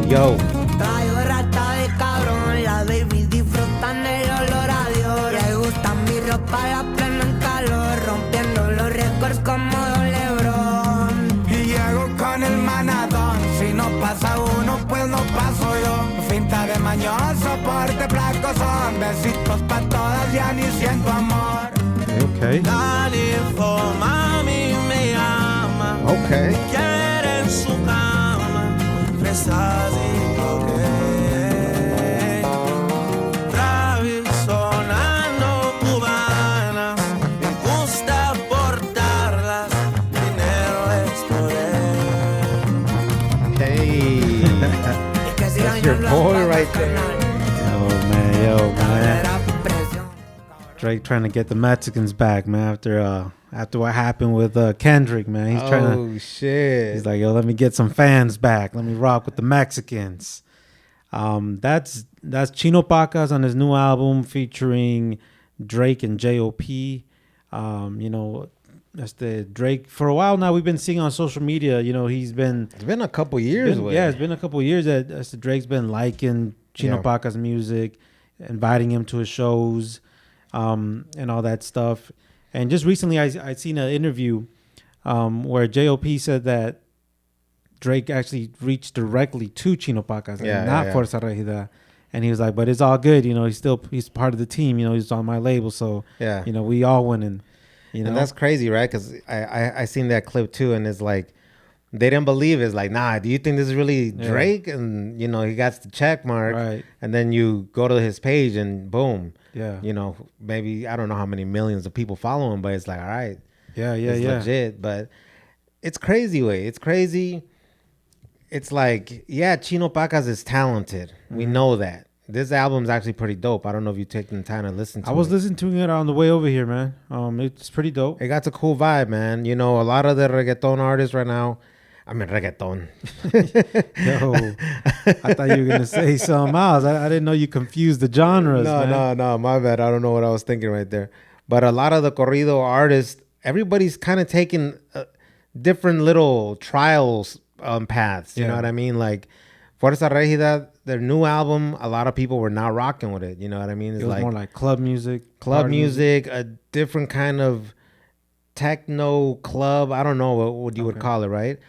yo. Rayo rata de cabrón, la baby disfrutan el olor a Dios. Le gusta mi ropa, la plena en calor, rompiendo los récords como Don Lebron. Y llego con el manadón, si no pasa uno, pues no paso yo. Finta de mañoso, porte placosón, besitos pa' todas, ya ni siento amor. Okay. Mami me ama. Okay. Quiere en su cama, fresas y coque. Travis sonando cubanas, me gusta portarlas, dinero es por él. Hey. That's your boy right there. Yo, man. Drake trying to get the Mexicans back, man. After what happened with Kendrick, man. He's trying to. Oh shit! He's like, yo, let me get some fans back. Let me rock with the Mexicans. That's Chino Pacas on his new album featuring Drake and J.O.P. That's the Drake. For a while now, we've been seeing on social media. It's been a couple years. It's been a couple years that Drake's been liking Chino Pacas' music, inviting him to his shows. And all that stuff. And just recently I seen an interview where J.O.P. said that Drake actually reached directly to Chino Pacas, not Fuerza Regida. And he was like, but it's all good, he's part of the team, he's on my label, so we all winning. And that's crazy, right? Because I seen that clip too, and it's like they didn't believe it. It's like, nah, do you think this is really Drake? And he got the check mark, right? And then you go to his page and boom. Yeah. Maybe I don't know how many millions of people follow him, but it's like, all right. It's legit. But it's crazy, way. It's crazy. It's like, Chino Pacas is talented. Mm-hmm. We know that. This album's actually pretty dope. I don't know if you taken the time to listen to it. I was listening to it on the way over here, man. It's pretty dope. It got a cool vibe, man. A lot of the reggaeton artists right now. I mean, reggaeton. Yo, I thought you were going to say something else. I didn't know you confused the genres, man. No, my bad. I don't know what I was thinking right there. But a lot of the corrido artists, everybody's kind of taking different little trials paths. You know what I mean? Like, Fuerza Regida, their new album, a lot of people were not rocking with it. You know what I mean? It was more like club music. A different kind of techno club. I don't know what you would call it, right?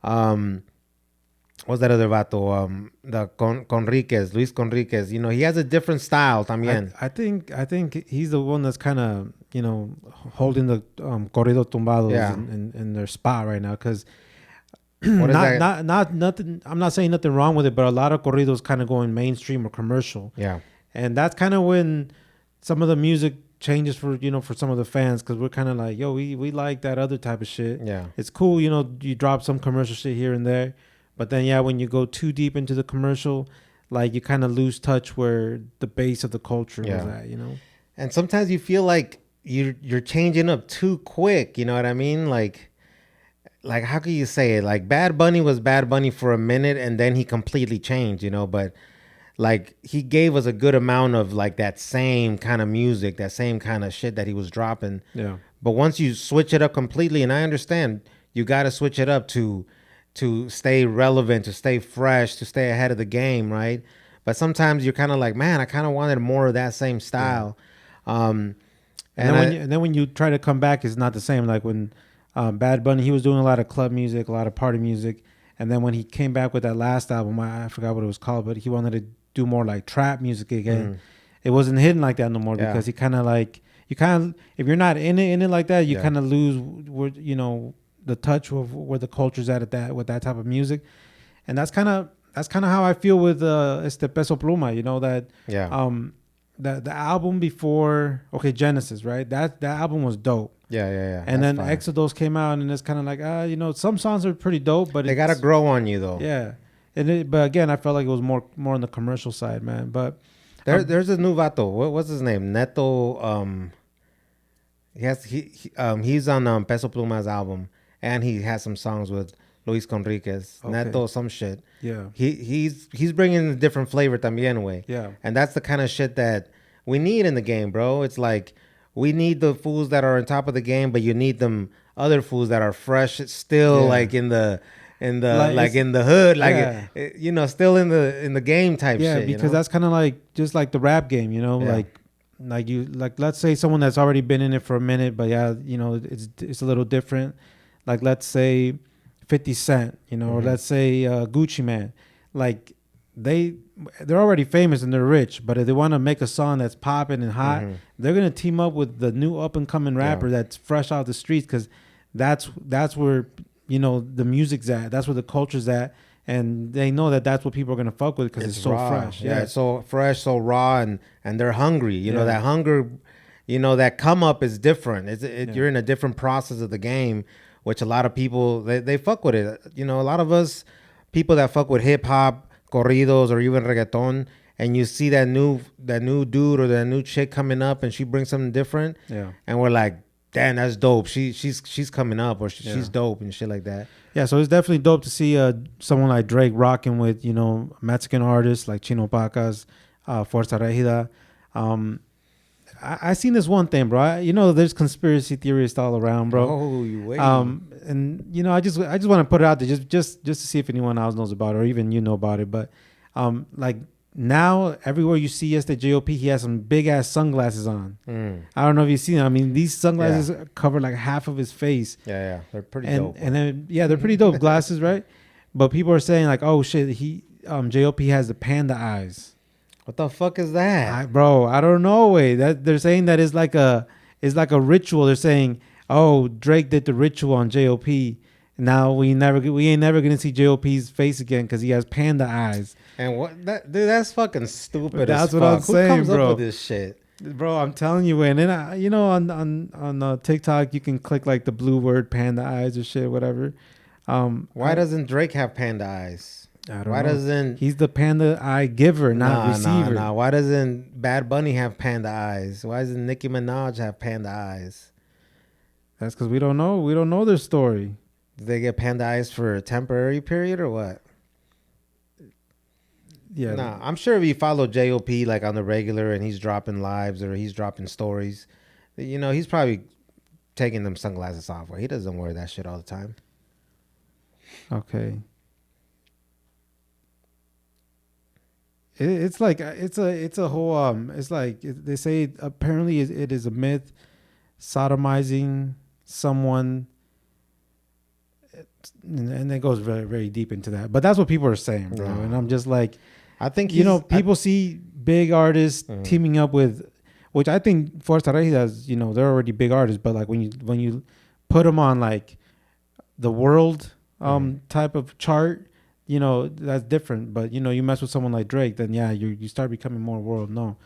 What's that other vato? The Conriquez, Luis Conriquez. He has a different style también. I think he's the one that's kind of holding the corrido tumbados in their spot right now, because nothing. I'm not saying nothing wrong with it, but a lot of corridos kind of going mainstream or commercial. Yeah, and that's kind of when some of the music changes for some of the fans, because we're kind of like, yo, we like that other type of shit. Yeah, it's cool. You drop some commercial shit here and there, but then when you go too deep into the commercial, like you kind of lose touch where the base of the culture was at. And sometimes you feel like you're changing up too quick. You know what I mean? Like how can you say it? Like Bad Bunny was Bad Bunny for a minute, and then he completely changed. But like he gave us a good amount of like that same kind of music, that same kind of shit that he was dropping. Yeah. But once you switch it up completely, and I understand you got to switch it up to stay relevant, to stay fresh, to stay ahead of the game, right? But sometimes you're kind of like, man, I kind of wanted more of that same style. Yeah. And then when you try to come back, it's not the same. Like when Bad Bunny, he was doing a lot of club music, a lot of party music. And then when he came back with that last album, I forgot what it was called, but he wanted to do more like trap music again. It wasn't hitting like that no more, because he kind of like, if you're not in it like that, you kind of lose the touch of where the culture's at that with that type of music. And that's kind of how I feel with Peso Pluma, that the album before Genesis, right? That album was dope. Yeah. And then Exodus came out, and it's kind of like some songs are pretty dope, but they gotta grow on you though. Yeah. But again, I felt like it was more on the commercial side, man. But there's a new vato. What's his name? Neto. He's on Peso Pluma's album, and he has some songs with Luis Conriquez. Neto, some shit. Yeah. He's bringing a different flavor también, way. Yeah. And that's the kind of shit that we need in the game, bro. It's like we need the fools that are on top of the game, but you need them other fools that are fresh, still like in the in the hood, still in the game type shit. Yeah, because that's kind of like just like the rap game, like let's say someone that's already been in it for a minute, but it's a little different. Like let's say 50 Cent, or let's say Gucci Man, like they're already famous and they're rich, but if they want to make a song that's popping and hot, they're gonna team up with the new up and coming rapper that's fresh out the streets, because that's where the music's at, that's where the culture's at, and they know that's what people are gonna fuck with because it's so raw. fresh. Yeah, it's so fresh, so raw, and they're hungry. That hunger, that come up is different. You're in a different process of the game, which a lot of people they fuck with it. A lot of us people that fuck with hip hop, corridos, or even reggaeton, and you see that new dude or that new chick coming up and she brings something different, and we're like, damn, that's dope. She's coming up, or she's dope and shit like that. Yeah, so it's definitely dope to see someone like Drake rocking with Mexican artists like Chino Pacas, Fuerza Regida. I seen this one thing, bro. There's conspiracy theorists all around, bro. Oh, you wait. And I just want to put it out there just to see if anyone else knows about it, or even know about it. But like now, everywhere you see J.O.P., he has some big ass sunglasses on. I don't know if you've seen them. I mean, these sunglasses cover like half of his face. Yeah, they're pretty dope. And then they're pretty dope glasses, right? But people are saying like, oh shit, J.O.P. has the panda eyes. What the fuck is that? Bro, I don't know. That they're saying that is like a ritual. They're saying, oh, Drake did the ritual on J.O.P. Now we ain't never gonna see J.O.P.'s face again because he has panda eyes. And dude, that's fucking stupid. That's what I'm saying, Who comes bro. up with this shit? Bro, I'm telling you, and then on TikTok you can click like the blue word panda eyes or shit, whatever. Why doesn't Drake have panda eyes? I don't know. He's the panda eye giver, not receiver. Nah. Why doesn't Bad Bunny have panda eyes? Why doesn't Nicki Minaj have panda eyes? That's because we don't know. We don't know their story. Did they get panda eyes for a temporary period or what? Yeah. Nah, I'm sure if you follow J.O.P. like on the regular and he's dropping lives or he's dropping stories, he's probably taking them sunglasses off. He doesn't wear that shit all the time. Okay. It's like it's a whole it's like they say apparently it is a myth, sodomizing someone, and it goes very, very deep into that. But that's what people are saying, bro. And I'm just like, I think people see big artists teaming up with, which I think Fuerza Regida, they're already big artists, but like when you put them on like the world type of chart, that's different. But you mess with someone like Drake, then you start becoming more world known.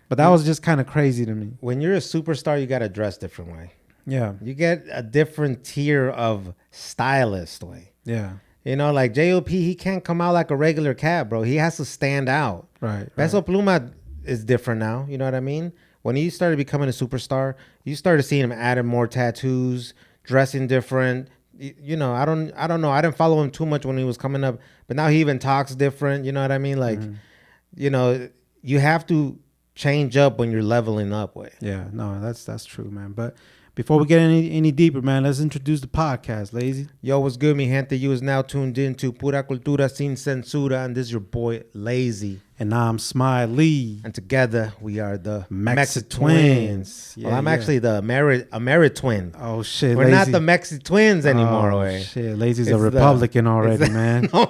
But that was just kind of crazy to me. When you're a superstar, you got to dress different way. Yeah, you get a different tier of stylist way. Yeah, like J.O.P., he can't come out like a regular cat, bro. He has to stand out. Right. Peso Pluma is different now. You know what I mean? When he started becoming a superstar, you started seeing him adding more tattoos, dressing different. I don't know. I didn't follow him too much when he was coming up, but now he even talks different. You know what I mean? Like, you have to change up when you're leveling up with. Yeah, no, that's true, man. But before we get any deeper, man, let's introduce the podcast, Lazy. Yo, what's good, mi gente? You is now tuned in to Pura Cultura sin Censura, and this is your boy Lazy. And I'm Smiley. And together we are the Mexi Twins. Yeah, well, I'm actually the Ameri Twin. Oh shit, we're Lazy. Not the Mexi Twins anymore. Oh shit, Lazy's a Republican already, man. No,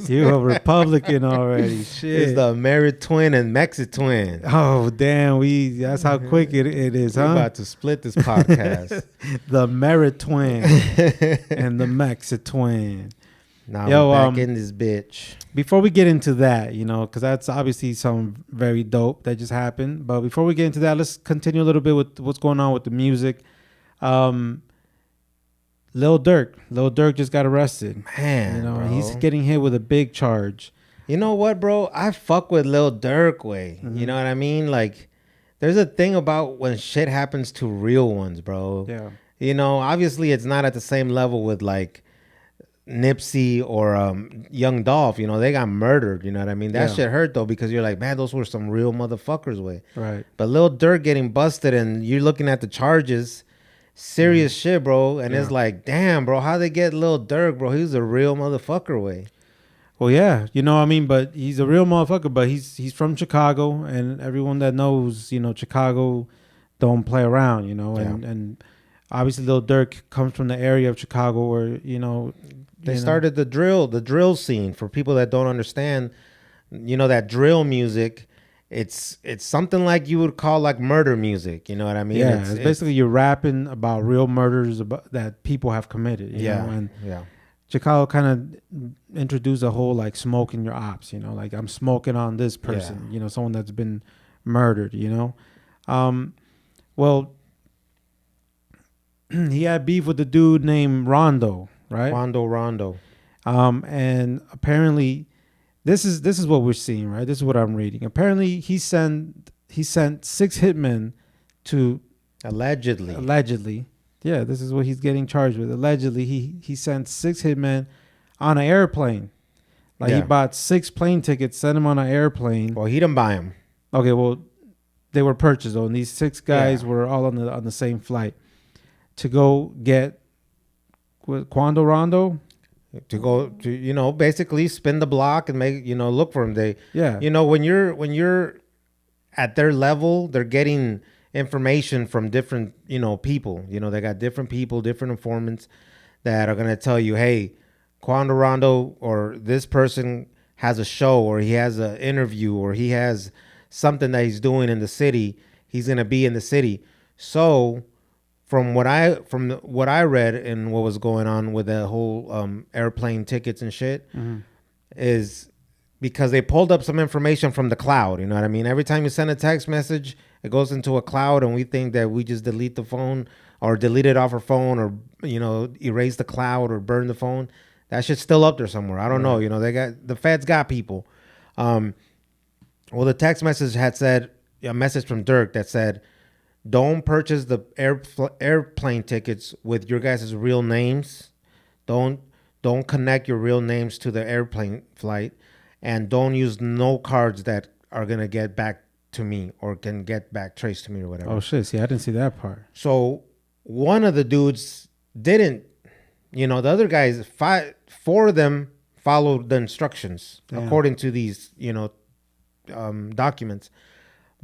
you a Republican already. Shit. It's the Ameri Twin and Mexi Twin. Oh damn, that's how quick it is, huh? We're about to split this podcast. The Merit Twin and the Mexi Twin. Now we're back in this bitch. Before we get into that, because that's obviously something very dope that just happened. But before we get into that, let's continue a little bit with what's going on with the music. Lil Durk just got arrested. Man, bro. He's getting hit with a big charge. You know what, bro? I fuck with Lil Durk way. You know what I mean? Like, there's a thing about when shit happens to real ones, bro. Yeah. Obviously it's not at the same level with like Nipsey or Young Dolph. They got murdered. You know what I mean? That shit hurt though, because you're like, man, those were some real motherfuckers way. Right. But Lil Durk getting busted, and you're looking at the charges, serious shit, bro. And it's like, damn, bro, how they get Lil Durk, bro? He was a real motherfucker, way. Well, yeah, you know what I mean, but he's a real motherfucker. But he's from Chicago, and everyone that knows, you know, Chicago don't play around, you know, and obviously Lil Durk comes from the area of Chicago where They started the drill scene. For people that don't understand, you know, that drill music, it's something like you would call like murder music. You know what I mean? Yeah, it's basically you're rapping about real murders that people have committed. You know? And Chicago kind of introduced a whole like smoking your ops, you know, like I'm smoking on this person, you know, someone that's been murdered, you know. Well, he had beef with a dude named Rondo, right? Rondo. And apparently this is what we're seeing, right? This is what I'm reading. Apparently he sent 6 hitmen to allegedly. Yeah, this is what he's getting charged with. Allegedly, he sent 6 hitmen on an airplane. Like he bought 6 plane tickets, sent them on an airplane. Well, he didn't buy them. Okay, well, they were purchased though, and these 6 guys were all on the same flight to go get Quando Rondo. To go to, you know, basically spin the block and make, you know, look for him. You know, when you're at their level, they're getting information from different, you know, people. You know, they got different people, different informants that are going to tell you, hey, Quando Rondo or this person has a show, or he has an interview, or he has something that he's doing in the city. He's going to be in the city. So from what I read and what was going on with the whole airplane tickets and shit, is because they pulled up some information from the cloud. You know what I mean? Every time you send a text message, it goes into a cloud, and we think that we just delete the phone or delete it off our phone, or, you know, erase the cloud or burn the phone. That shit's still up there somewhere. I don't know. You know, the feds got people. Well, the text message had said, a message from Durk that said, don't purchase the airplane tickets with your guys' real names. Don't connect your real names to the airplane flight, and don't use no cards that are gonna get back to me or can get back traced to me or whatever. Oh shit! See, I didn't see that part. So one of the dudes didn't. You know, the other guys, 4 of them followed the instructions according to these, you know, documents.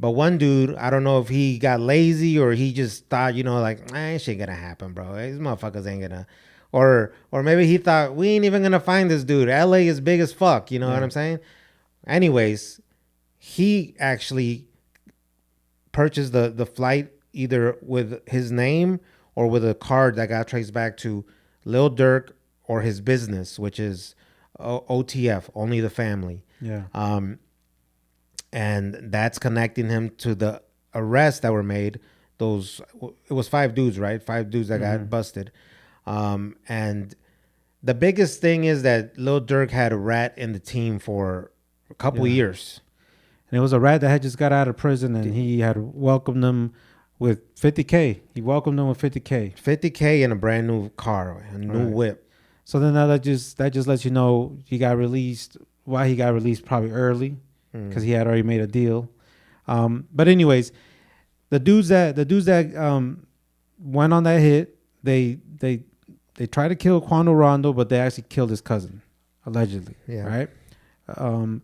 But one dude, I don't know if he got lazy or he just thought, you know, like, ain't shit gonna happen, bro. These motherfuckers ain't gonna, or maybe he thought we ain't even gonna find this dude. LA is big as fuck, you know what I'm saying? Anyways, he actually purchased the flight either with his name or with a card that got traced back to Lil Durk or his business, which is OTF, Only the Family. Yeah. And that's connecting him to the arrests that were made. It was 5 dudes, right? 5 dudes that got busted. And the biggest thing is that Lil Durk had a rat in the team for a couple of years. And it was a rat that had just got out of prison, and he had welcomed them with $50K. He welcomed them with $50K. $50K and a brand new car, a new whip. So then that just lets you know he got released. Why he got released probably early, because he had already made a deal. But anyways, the dudes that went on that hit, they tried to kill Quando Rondo, but they actually killed his cousin, allegedly. Yeah. Right.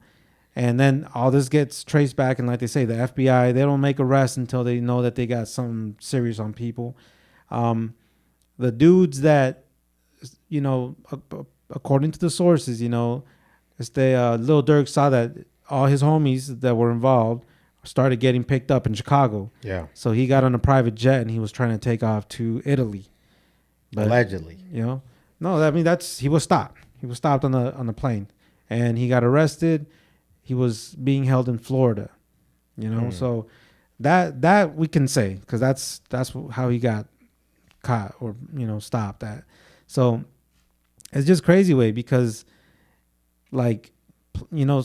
And then all this gets traced back, and like they say, the FBI, they don't make arrests until they know that they got something serious on people. The dudes that, you know, according to the sources, you know, Lil Durk saw that all his homies that were involved started getting picked up in Chicago. Yeah. So he got on a private jet and he was trying to take off to Italy. But, allegedly. You know, no, I mean, he was stopped. He was stopped on the plane, and he got arrested. He was being held in Florida, you know. So that we can say, because that's how he got caught or, you know, stopped at. So it's just crazy way, because like, you know,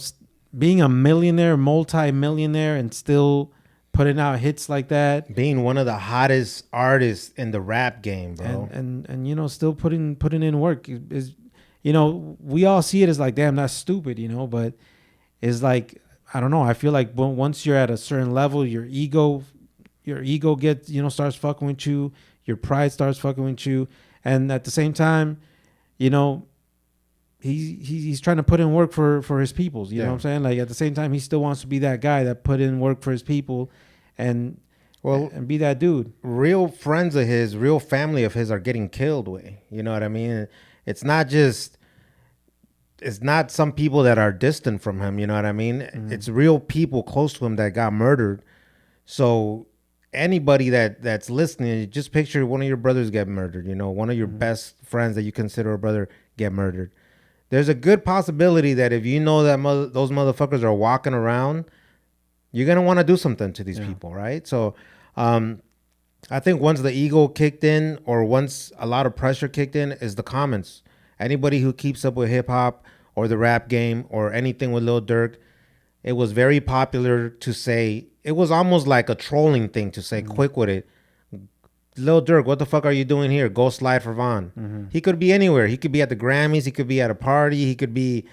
being a millionaire, multi-millionaire, and still putting out hits like that, being one of the hottest artists in the rap game, bro, and you know, still putting in work is, you know, we all see it as like, damn, that's stupid, you know, but it's like, I don't know, I feel like once you're at a certain level, your ego gets, you know, starts fucking with you. your pride starts fucking with you, and at the same time, you know, he's trying to put in work for his peoples. You know what I'm saying? Like at the same time, he still wants to be that guy that put in work for his people, and be that dude. Real friends of his, real family of his are getting killed. You know what I mean? It's not some people that are distant from him. You know what I mean? It's real people close to him that got murdered. So anybody that's listening, just picture one of your brothers get murdered. You know, one of your best friends that you consider a brother get murdered. There's a good possibility that if you know that those motherfuckers are walking around, you're going to want to do something to these people, right? So I think once the ego kicked in, or once a lot of pressure kicked in, is the comments. Anybody who keeps up with hip-hop or the rap game or anything with Lil Durk, it was very popular to say, it was almost like a trolling thing to say, quick with it. Lil Durk, what the fuck are you doing here? Go slide for Von. He could be anywhere. He could be at the Grammys. He could be at a party. He could be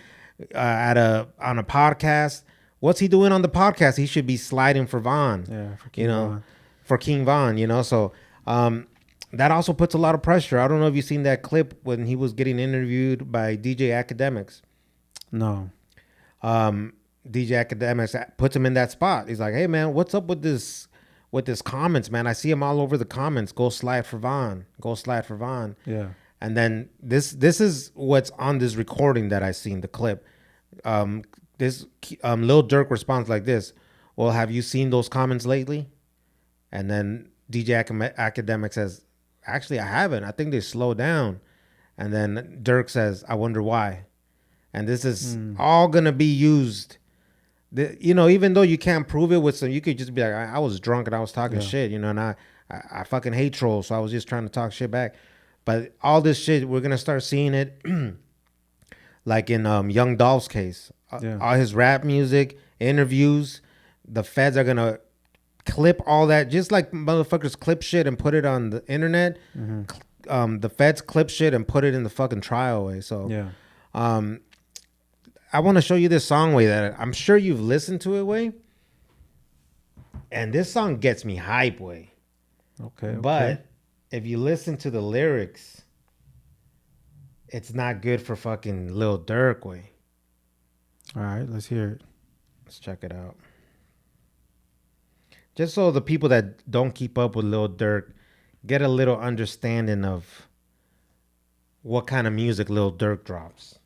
on a podcast. What's he doing on the podcast? He should be sliding for Von. Yeah, for King Von. For King Von, you know. So that also puts a lot of pressure. I don't know if you've seen that clip when he was getting interviewed by DJ Academics. No. DJ Academics puts him in that spot. He's like, hey man, what's up with this comments, man? I see him all over the comments. Go slide for Von. Go slide for Von. Yeah. And then this is what's on this recording that I seen, the clip. Lil Durk responds like this: well, have you seen those comments lately? And then DJ Academic says, actually, I haven't. I think they slowed down. And then Durk says, I wonder why. And this is all going to be used. You know, even though you can't prove it with some, you could just be like, I was drunk and I was talking shit, you know, and I fucking hate trolls. So I was just trying to talk shit back. But all this shit, we're going to start seeing it like in Young Dolph's case. All his rap music, interviews, the feds are going to clip all that, just like motherfuckers clip shit and put it on the internet. The feds clip shit and put it in the fucking trial way. So I want to show you this song way that I'm sure you've listened to it way, and this song gets me hype way. Okay. But if you listen to the lyrics, it's not good for fucking Lil Durk way. All right, let's hear it. Let's check it out. Just so the people that don't keep up with Lil Durk get a little understanding of what kind of music Lil Durk drops.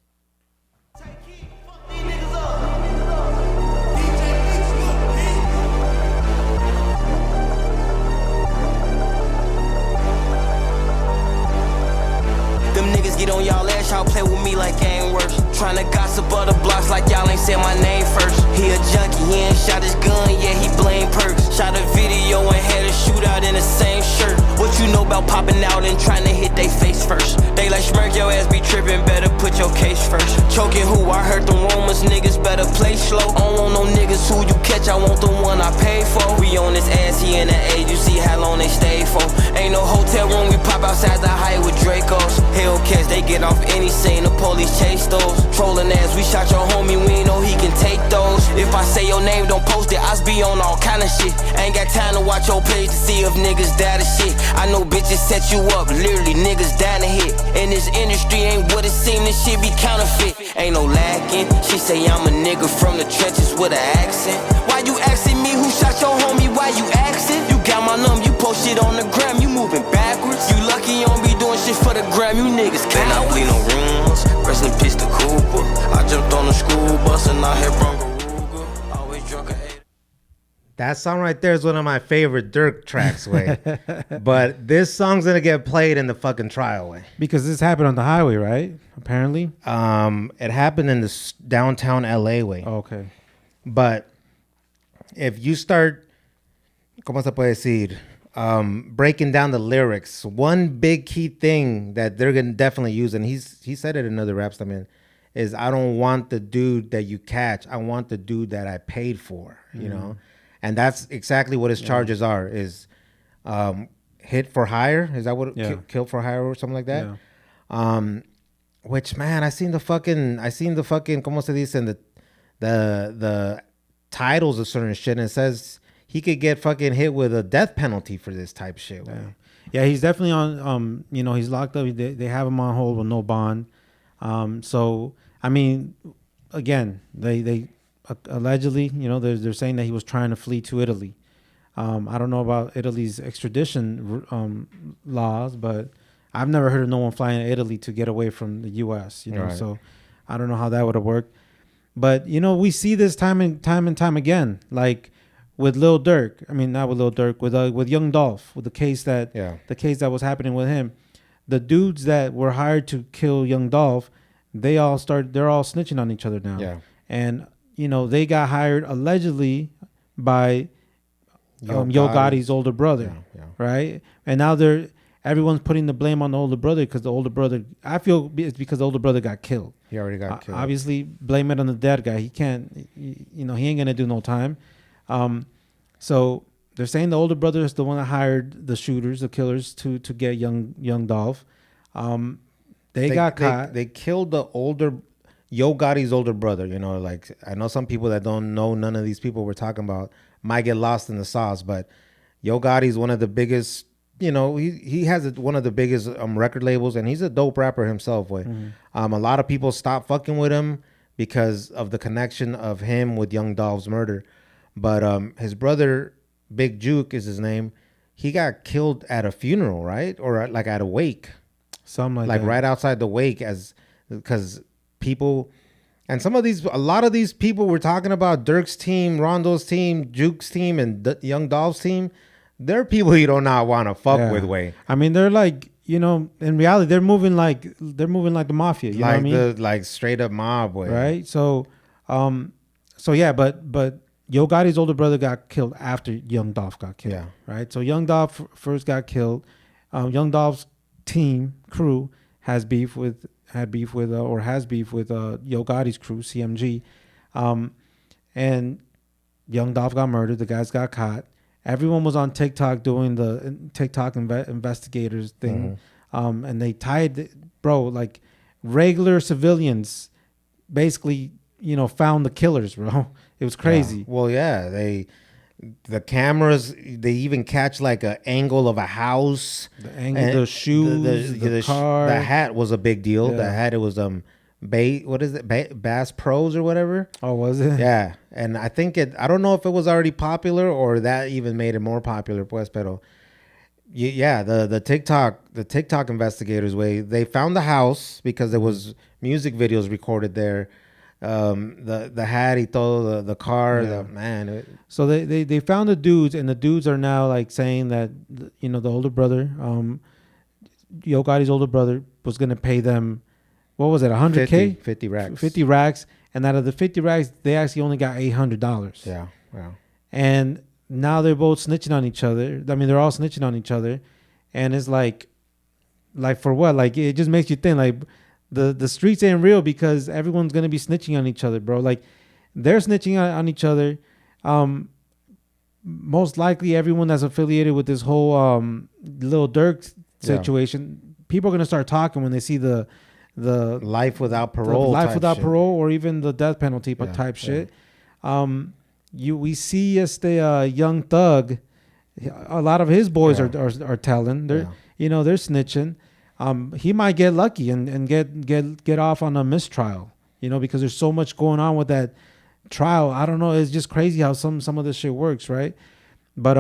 Get on y'all ass, y'all play with me like ain't worse. Tryna gossip other blocks like y'all ain't said my name first. He a junkie, he ain't shot his gun, yeah, he blame perks. Shot a video and had a shootout in the same shirt. What you know about popping out and trying to hit they face first? They like smirk your ass be tripping, better put your case first. Choking who? I heard them rumors, niggas better play slow. I don't want no niggas who you catch, I want the one I pay for. We on this ass, he in the age, you see how long they stay for. Ain't no hotel room, we pop outside the height with Dracos. Hellcats, they get off any scene, the police chase those. Trolling ass, we shot your homie, we ain't know he can take those. If I say your name, don't post it, I be on all kind of shit. Ain't got time to watch your page to see if niggas die to shit. I know bitches set you up, literally niggas down to hit. In this industry ain't what it seem, this shit be counterfeit. Ain't no lacking, she say I'm a nigga from the trenches with an accent. Why you asking me who shot your homie, why you asking? You got my number, you post it on the gram, you moving backwards. You lucky you don't be doing shit for the gram, you niggas can't. I bleed no rooms, rest in peace to Cooper. I jumped on the school bus and I hit Bronco. Always drunk at 8. That song right there is one of my favorite Durk tracks, way. But this song's gonna get played in the fucking trial, way. Because this happened on the highway, right? Apparently. It happened in the downtown LA way. Oh, okay. But if you start, ¿cómo se puede decir? Breaking down the lyrics, one big key thing that they're gonna definitely use, and he said it in another rap stuff, man, is I don't want the dude that you catch. I want the dude that I paid for, you know? And that's exactly what his charges are, is hit for hire. Is that what kill for hire or something like that? Yeah. Which, man, I seen the fucking ¿cómo se dice? The titles of certain shit, and it says he could get fucking hit with a death penalty for this type shit. Yeah. Yeah, he's definitely on. He's locked up. They have him on hold with no bond. So I mean, again, they allegedly, they're saying that he was trying to flee to Italy. I don't know about Italy's extradition laws, but I've never heard of no one flying to Italy to get away from the U.S. Right. So I don't know how that would have worked. But we see this time and time again, like with Lil Durk. I mean, not with Lil Durk, with Young Dolph, with the case that was happening with him. The dudes that were hired to kill Young Dolph, they're all snitching on each other now. Yeah. And they got hired allegedly by Yo Gotti's older brother, right? And now everyone's putting the blame on the older brother because the older brother. I feel it's because the older brother got killed. He already got killed. Obviously, blame it on the dead guy. He can't. He ain't gonna do no time. So they're saying the older brother is the one that hired the shooters, the killers, to get young Dolph. They got caught. They killed the older Yo Gotti's older brother. Like I know some people that don't know none of these people we're talking about might get lost in the sauce, but Yo Gotti's one of the biggest. He has one of the biggest record labels, and he's a dope rapper himself. A lot of people stopped fucking with him because of the connection of him with Young Dolph's murder. But his brother, Big Juke is his name. He got killed at a funeral, right? Or like at a wake. Something like that. Right outside the wake, because people, and a lot of these people we're talking about, Durk's team, Rondo's team, Juke's team, and Young Dolph's team, they're people you do not want to fuck with, way. I mean, they're like, in reality, they're moving like the mafia. You know what I mean? Like straight up mob, way. Right? So yeah, but Yo Gotti's older brother got killed after Young Dolph got killed. Yeah. Right? So Young Dolph first got killed. Young Dolph's crew has beef with Yo Gotti's crew, CMG. And Young Dolph got murdered. The guys got caught. Everyone was on TikTok doing the TikTok investigators thing. And they tied, like regular civilians basically, found the killers, bro. It was crazy. Yeah. Well, yeah, the cameras, they even catch like an angle of a house. The angle, the shoes, the car. The hat was a big deal. Yeah. The hat, it was what is it? Bass Pros or whatever. Oh, was it? Yeah. And I think I don't know if it was already popular or that even made it more popular, pues, pero yeah, the TikTok investigators, they found the house because there was music videos recorded there. The hat, y todo, the car, So they found the dudes, and the dudes are now like saying that the older brother, Yo Gotti's older brother, was gonna pay them, what was it, 100K? 50 racks. 50 racks, and out of the 50 racks, they actually only got $800. Yeah. And now they're both snitching on each other. I mean, they're all snitching on each other, and it's like for what? Like, it just makes you think like. The streets ain't real because everyone's gonna be snitching on each other, bro. Like, they're snitching on each other. Most likely, everyone that's affiliated with this whole Lil Durk situation, people are gonna start talking when they see the life without parole, or even the death penalty type shit. We see Young Thug. A lot of his boys are telling. They're snitching. He might get lucky and get off on a mistrial, because there's so much going on with that trial. I don't know. It's just crazy how some of this shit works, right? But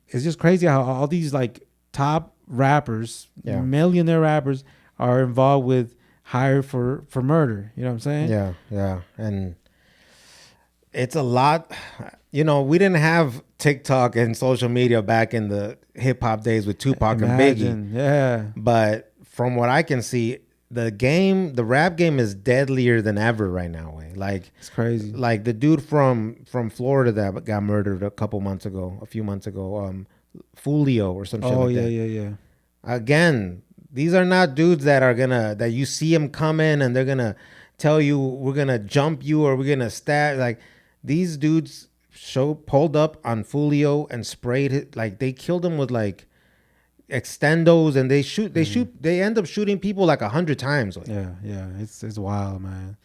it's just crazy how all these like top rappers, millionaire rappers, are involved with hired for murder. You know what I'm saying? Yeah. And it's a lot. We didn't have TikTok and social media back in the hip hop days with Tupac and Biggie. Yeah. But from what I can see, the rap game is deadlier than ever right now. Like, it's crazy. Like the dude from Florida that got murdered a few months ago, Fulio or some shit like that. Yeah. Again, these are not dudes that you see them come in and they're gonna tell you we're gonna jump you or we're gonna stab. Like, these dudes pulled up on Fulio and sprayed it. Like, they killed him with like extendos, and they end up shooting people like 100 times. Yeah, it's wild, man.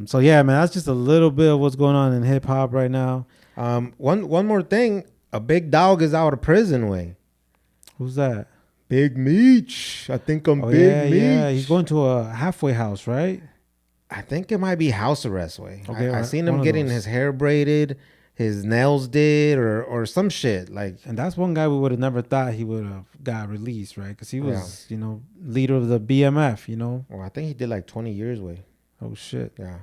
So yeah, man, that's just a little bit of what's going on in hip hop right now. One more thing, a big dog is out of prison. Who's that? Big Meech. I think I'm Big yeah, Meech. yeah. He's going to a halfway house, right? I think it might be house arrest way. Okay, I right. seen One him of getting those. his hair braided, his nails did, or some shit. Like, And that's one guy we would have never thought he would have got released, right? Because he was, leader of the BMF, well, I think he did like 20 years way. Oh, shit. Yeah.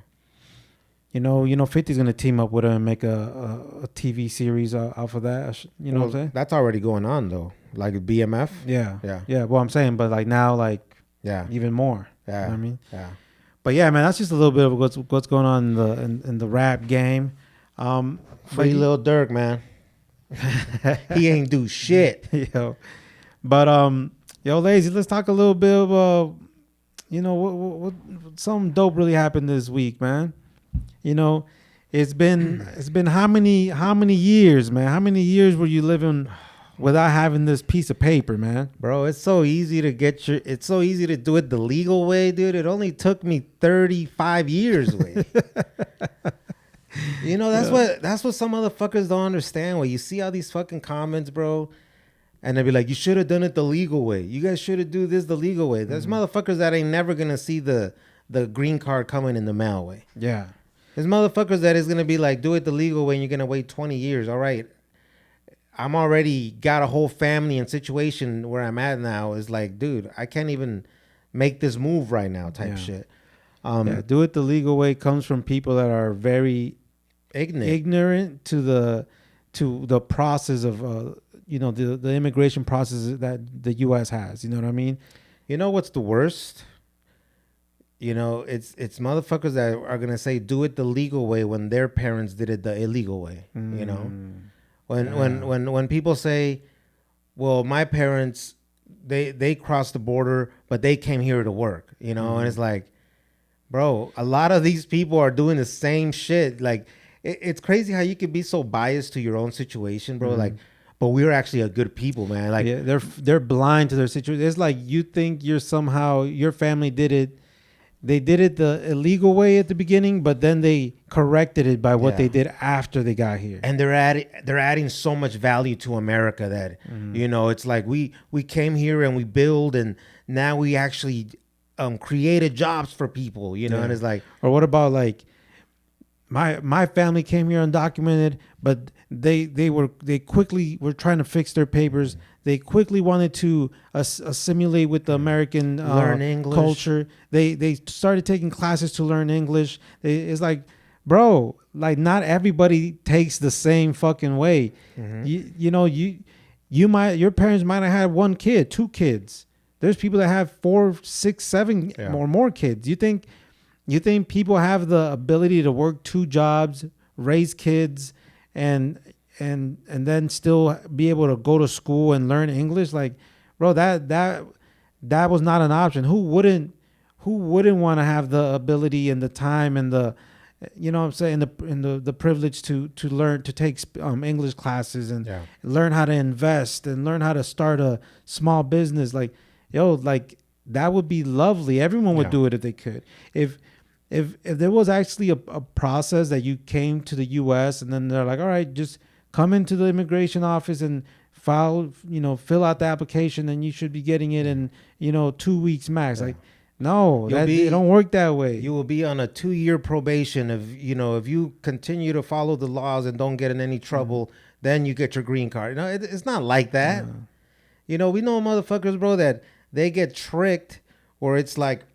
50's going to team up with him and make a TV series off of that. You know what I'm saying? That's already going on though. Like BMF. Yeah. Yeah. Yeah. Well, I'm saying, but like now, like, Yeah. even more. Yeah. You know what I mean? Yeah. But yeah, man, that's just a little bit of what's going on in the rap game. Free Lil Durk, man. He ain't do shit. But Lazy, let's talk a little bit of what something dope really happened this week, man. It's been how many years, man? How many years were you living without having this piece of paper, man? Bro, it's so easy to it's so easy to do it the legal way, dude. It only took me 35 years, way. That's what some motherfuckers don't understand. When you see all these fucking comments, bro, and they be like, you should have done it the legal way. You guys should have do this the legal way. There's motherfuckers that ain't never gonna see the green card coming in the mail way. Yeah. There's motherfuckers that is gonna be like, do it the legal way and you're gonna wait 20 years. All right. I'm already got a whole family and situation where I'm at now is like, dude, I can't even make this move right now type shit. Do it the legal way comes from people that are very ignorant to the process of the immigration process that the U.S. has. You know what I mean? You know what's the worst? It's motherfuckers that are gonna say do it the legal way when their parents did it the illegal way. When people say, well, my parents they crossed the border but they came here to work, and it's like, bro, a lot of these people are doing the same shit. Like, it's crazy how you could be so biased to your own situation, bro. Like, but we're actually a good people, man. Like, yeah, they're blind to their situation. It's like you think your family did it. They did it the illegal way at the beginning, but then they corrected it by what they did after they got here. And they're adding so much value to America that it's like we came here and we build, and now we actually created jobs for people, and it's like, or what about like my family came here undocumented, but they quickly were trying to fix their papers. They quickly wanted to assimilate with the American learn English culture. They started taking classes to learn English. It's like, bro, like not everybody takes the same fucking way. Your parents might have had 1 kid, 2 kids. There's people that have 4, 6, 7 or more kids. You think people have the ability to work 2 jobs, raise kids, and then still be able to go to school and learn English? Like, bro, that was not an option. Who wouldn't want to have the ability and the time and the, what I'm saying, the privilege to learn, to take English classes and learn how to invest and learn how to start a small business? Like, like that would be lovely. Everyone would do it if they could. If there was actually a process that you came to the U.S. and then they're like, all right, just come into the immigration office and fill out the application, and you should be getting it in 2 weeks max. Like, no, it don't work that way. You will be on a 2-year probation if you continue to follow the laws and don't get in any trouble, then you get your green card. It's not like that. We know motherfuckers, bro, that they get tricked, where it's like,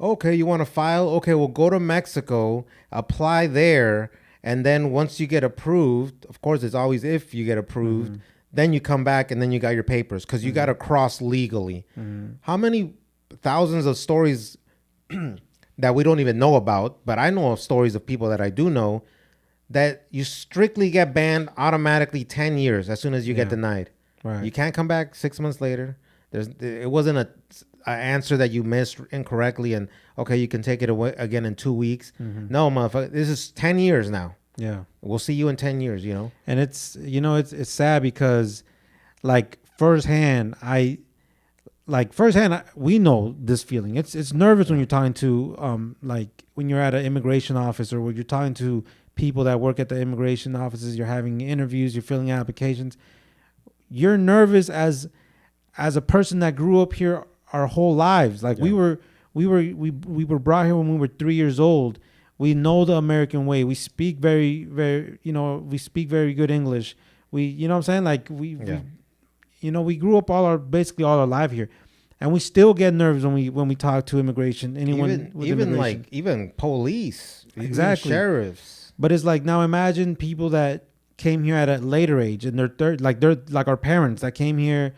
okay, you want to file? Okay, well, go to Mexico, apply there, and then once you get approved, of course, it's always if you get approved, then you come back and then you got your papers, because you got to cross legally. How many thousands of stories that we don't even know about, but I know of stories of people that I do know, that you strictly get banned automatically 10 years as soon as you get denied. Right. You can't come back 6 months later. It wasn't an answer that you missed incorrectly, and okay, you can take it away again in 2 weeks. No, motherfucker, this is 10 years now. Yeah, we'll see you in 10 years. And it's it's sad because, like, firsthand, we know this feeling. It's nervous when you're talking to like when you're at an immigration office, or when you're talking to people that work at the immigration offices. You're having interviews, you're filling out applications. You're nervous as as a person that grew up here our whole lives, like we were brought here when we were 3 years old. We know the American way. We speak very, very, we speak very good English. We, you know what I'm saying? Like we we grew up basically all our life here, and we still get nervous when we talk to immigration. Anyone even police, exactly, even sheriffs. But it's like, now imagine people that came here at a later age, and they're like our parents that came here,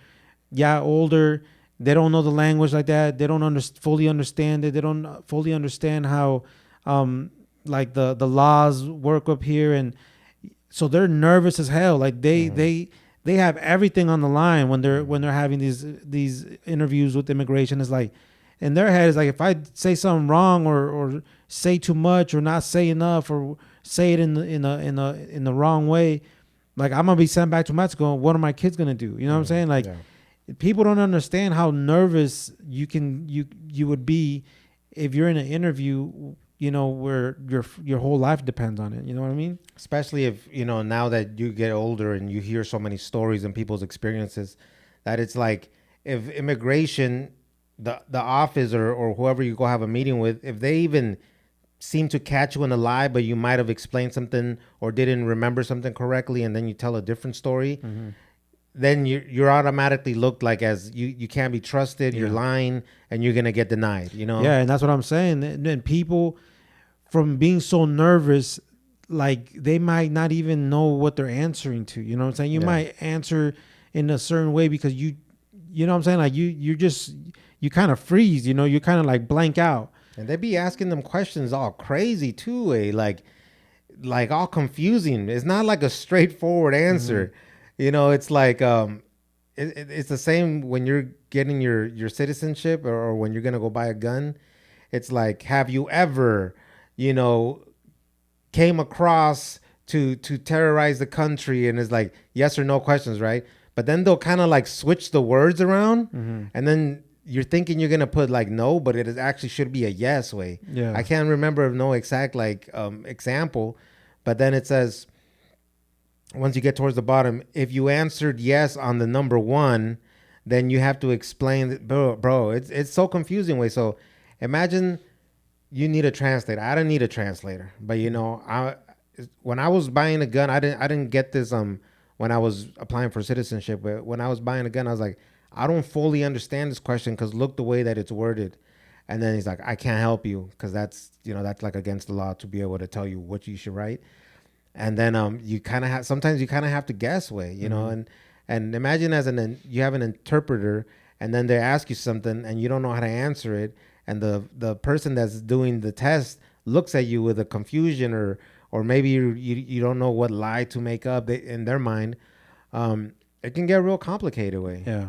older. They don't know the language like that. They don't fully understand it. They don't fully understand how like the laws work up here, and so they're nervous as hell. Like they have everything on the line when they're having these interviews with immigration. It's like, in their head, is like, if I say something wrong or say too much or not say enough or say it in the wrong way, like I'm gonna be sent back to Mexico. What are my kids gonna do? You know what I'm saying? Like people don't understand how nervous you would be if you're in an interview, where your whole life depends on it. You know what I mean? Especially if, now that you get older and you hear so many stories and people's experiences, that it's like, if immigration, the office or whoever you go have a meeting with, if they even seem to catch you in a lie, but you might have explained something or didn't remember something correctly, and then you tell a different story, then you're automatically looked like as you can't be trusted, you're lying, and you're going to get denied, Yeah, and that's what I'm saying. And people, from being so nervous, like they might not even know what they're answering to. You know what I'm saying? You might answer in a certain way because you know what I'm saying? Like you kind of freeze, you kind of like blank out. And they be asking them questions all crazy too, like all confusing. It's not like a straightforward answer. It's like it's the same when you're getting your citizenship or when you're gonna go buy a gun. It's like, have you ever, came across to terrorize the country? And it's like yes or no questions, right? But then they'll kind of like switch the words around, and then you're thinking you're gonna put like no, but it actually should be a yes way. Yeah, I can't remember no exact example, but then it says, once you get towards the bottom, if you answered yes on the number 1, then you have to explain that, bro. It's so confusing way. So imagine you need a translator. I don't need a translator, but when I was buying a gun, I didn't get this when I was applying for citizenship. But when I was buying a gun, I was like, I don't fully understand this question because look the way that it's worded. And then he's like, I can't help you because that's like against the law to be able to tell you what you should write. And then you kind of sometimes you kind of have to guess way, and imagine you have an interpreter, and then they ask you something and you don't know how to answer it, and the person that's doing the test looks at you with a confusion or maybe you don't know what lie to make up in their mind. It can get real complicated way. Yeah.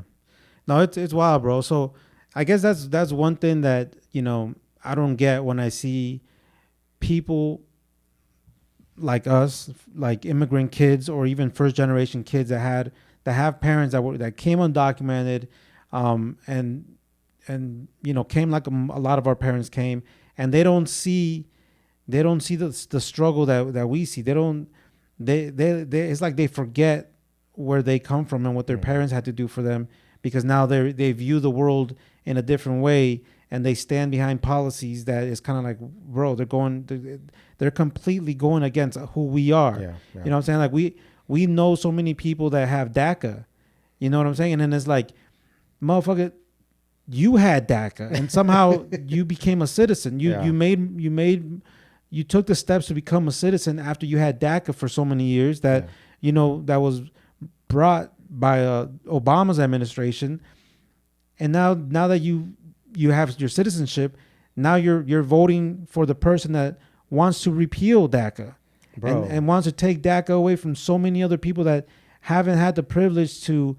No, it's wild, bro. So I guess that's one thing that, I don't get when I see people like us, like immigrant kids or even first generation kids that have parents that came undocumented, and came like a lot of our parents came, and they don't see the struggle that we see. They it's like they forget where they come from and what their parents had to do for them, because now they view the world in a different way, and they stand behind policies that is kind of like, bro, they're completely going against who we are. Yeah. You know what I'm saying? Like we know so many people that have DACA. You know what I'm saying? And then it's like, motherfucker, you had DACA and somehow you became a citizen. You took the steps to become a citizen after you had DACA for so many years that that was brought by Obama's administration. And now that you have your citizenship, now you're voting for the person that wants to repeal DACA, and wants to take DACA away from so many other people that haven't had the privilege to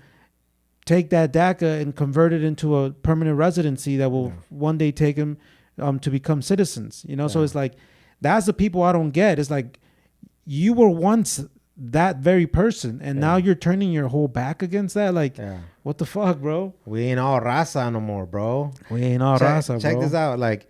take that DACA and convert it into a permanent residency that will one day take them to become citizens. So it's like, that's the people I don't get. It's like, you were once that very person, and now you're turning your whole back against that. Like, what the fuck, bro? We ain't all raza no more, bro. We ain't all raza, bro. Check this out. Like,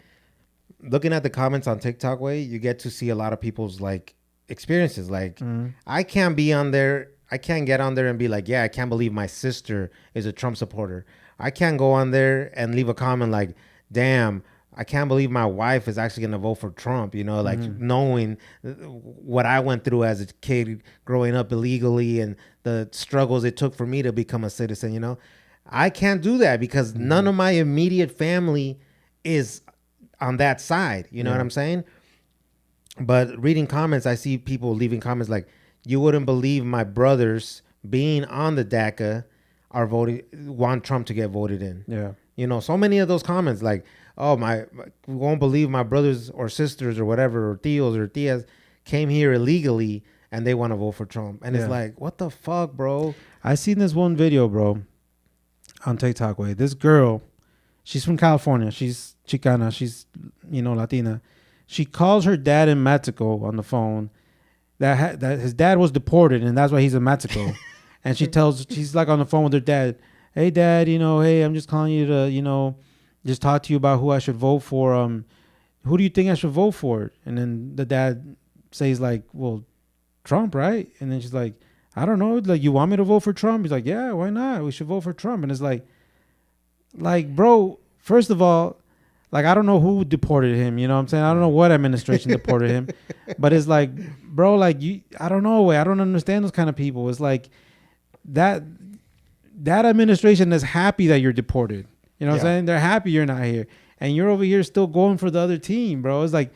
looking at the comments on TikTok, you get to see a lot of people's like experiences. Like, I can't be on there. I can't get on there and be like, yeah, I can't believe my sister is a Trump supporter. I can't go on there and leave a comment like, damn, I can't believe my wife is actually going to vote for Trump, you know, like knowing what I went through as a kid growing up illegally and the struggles it took for me to become a citizen, you know. I can't do that because none of my immediate family is on that side. You know what I'm saying? But reading comments, I see people leaving comments like, you wouldn't believe my brothers being on the DACA are want Trump to get voted in. Yeah. You know, so many of those comments like, oh, we won't believe my brothers or sisters or whatever, or tios or tias came here illegally and they want to vote for Trump. And it's like, what the fuck, bro? I seen this one video, bro, on TikTok. This girl, she's from California. She's Chicana. She's, you know, Latina. She calls her dad in Mexico on the phone that his dad was deported and that's why he's in Mexico. And she's like on the phone with her dad. Hey, Dad, you know, hey, I'm just calling you to, you know, just talk to you about who I should vote for. Who do you think I should vote for? And then the dad says like, well, Trump, right? And then she's like, I don't know. Like, you want me to vote for Trump? He's like, yeah, why not? We should vote for Trump. And it's like, bro, first of all, like, I don't know who deported him. You know what I'm saying? I don't know what administration deported him. But it's like, bro, like, I don't know. I don't understand those kind of people. It's like that administration is happy that you're deported. You know what I'm saying? They're happy you're not here. And you're over here still going for the other team, bro. It's like,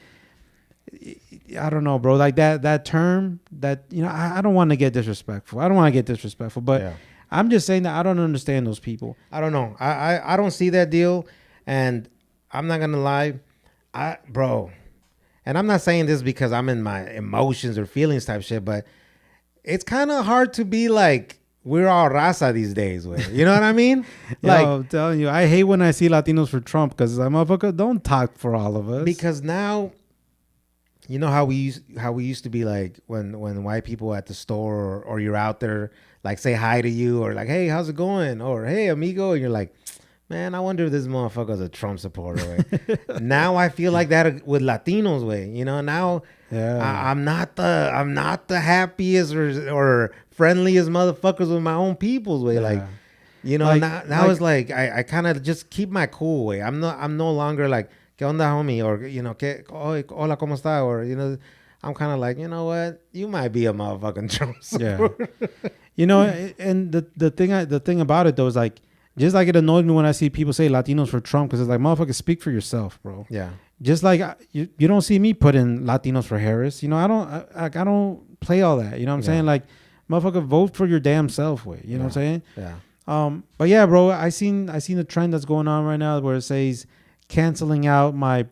I don't know, bro. Like that term that, you know, I don't want to get disrespectful. But I'm just saying that I don't understand those people. I don't know. I don't see that deal. And I'm not going to lie. Bro. And I'm not saying this because I'm in my emotions or feelings type shit, but it's kind of hard to be like, we're all raza these days, way. You know what I mean? Like, I'm telling you, I hate when I see Latinos for Trump because I'm motherfucker, don't talk for all of us. Because now, you know how we used to be like when white people at the store or you're out there like say hi to you or like, hey, how's it going? Or hey, amigo, and you're like, man, I wonder if this motherfucker's a Trump supporter. Way. Now I feel like that with Latinos, way. You know, now I'm not the happiest or friendliest motherfuckers with my own people's way. Like, you know, now it's like I kind of just keep my cool way. I'm no longer like, ¿qué onda, homie? Or, you know, hola, ¿cómo está? Or, you know, I'm kind of like, you know what? You might be a motherfucking Trump supporter. Yeah. You know, and the thing about it though is like, just like it annoys me when I see people say Latinos for Trump because it's like, motherfucker, speak for yourself, bro. Yeah. Just like you don't see me put in Latinos for Harris. You know, I don't play all that. You know what I'm saying? Like, motherfucker, vote for your damn self, way. You know what I'm saying? Yeah. But yeah, bro, I seen the trend that's going on right now where it says canceling out my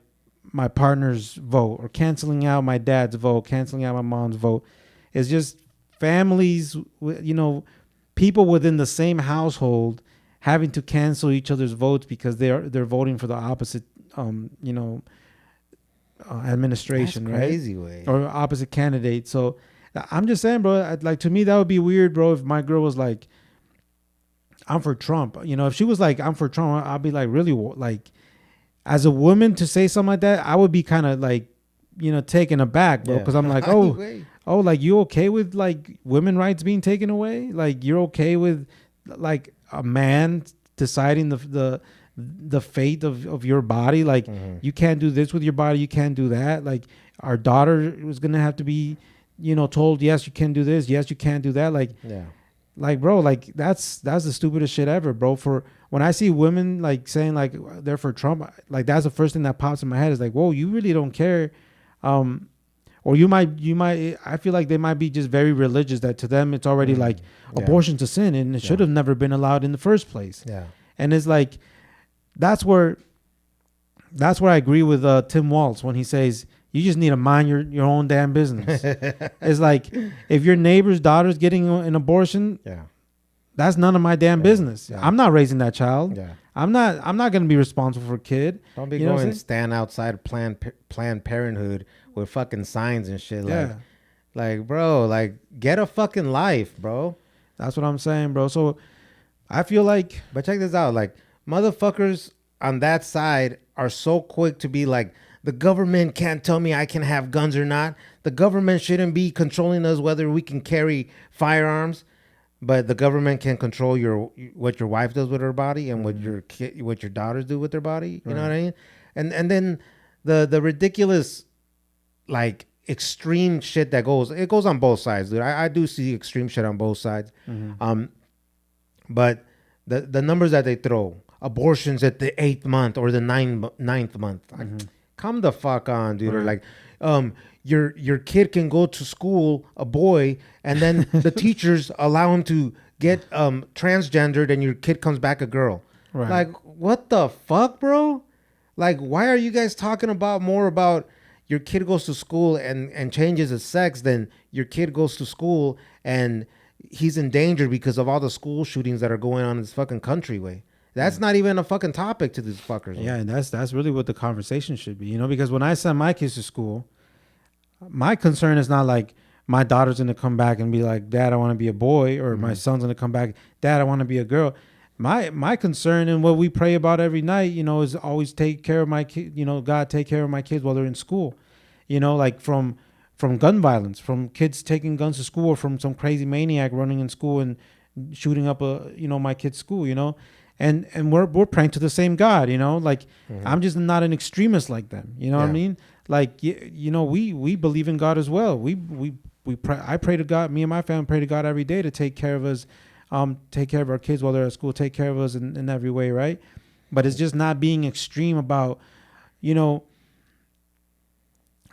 partner's vote or canceling out my dad's vote, canceling out my mom's vote. It's just families, you know, people within the same household having to cancel each other's votes because they're voting for the opposite, you know, administration. That's crazy, way. Or opposite candidate. So I'm just saying, bro, like, to me, that would be weird, bro, if my girl was like, I'm for Trump. You know, if she was like, I'm for Trump, I'd be like, really, like, as a woman to say something like that, I would be kind of like, you know, taken aback, bro. Because I'm like, oh, like, you okay with like women rights being taken away? Like, you're okay with like a man deciding the fate of your body? Like, you can't do this with your body, you can't do that. Like, our daughter was gonna have to be, you know, told, yes, you can do this, yes, you can't do that. Like, like, bro, like, that's the stupidest shit ever, bro. For when I see women like saying like they're for Trump, like, that's the first thing that pops in my head is like, whoa, you really don't care. Or you might, I feel like they might be just very religious that to them it's already like abortion's a sin and it should have never been allowed in the first place. Yeah. And it's like, that's where I agree with Tim Waltz when he says, you just need to mind your own damn business. It's like, if your neighbor's daughter's getting an abortion, that's none of my damn business. Yeah. I'm not raising that child. Yeah. I'm not going to be responsible for a kid. Don't be going and stand outside Planned Parenthood with fucking signs and shit. Like, bro, like, get a fucking life, bro. That's what I'm saying, bro. So I feel like, but check this out. Like, motherfuckers on that side are so quick to be like, the government can't tell me I can have guns or not. The government shouldn't be controlling us whether we can carry firearms. but the government can control what your wife does with her body and what your daughters do with their body. You know what I mean? And then the ridiculous, like, extreme shit that goes on both sides, dude. I do see extreme shit on both sides. But the numbers that they throw, abortions at the 8th month or the ninth month, like, come the fuck on, dude. Or like, your kid can go to school, a boy, and then the teachers allow him to get transgendered, and your kid comes back a girl. Right. Like, what the fuck, bro? Like, why are you guys talking more about your kid goes to school and changes his sex than your kid goes to school and he's in danger because of all the school shootings that are going on in this fucking country, way? That's not even a fucking topic to these fuckers. Yeah, and that's really what the conversation should be, because when I send my kids to school, my concern is not like my daughter's going to come back and be like, Dad, I want to be a boy, or my son's going to come back, Dad, I want to be a girl. My concern and what we pray about every night, is always take care of my kid. God, take care of my kids while they're in school. Like from gun violence, from kids taking guns to school, or from some crazy maniac running in school and shooting up my kid's school. And we're praying to the same God. Like, I'm just not an extremist like them. What I mean? Like, we believe in God as well. We pray. I pray to God. Me and my family pray to God every day to take care of us. Take care of our kids while they're at school, take care of us in every way, right? But it's just not being extreme about,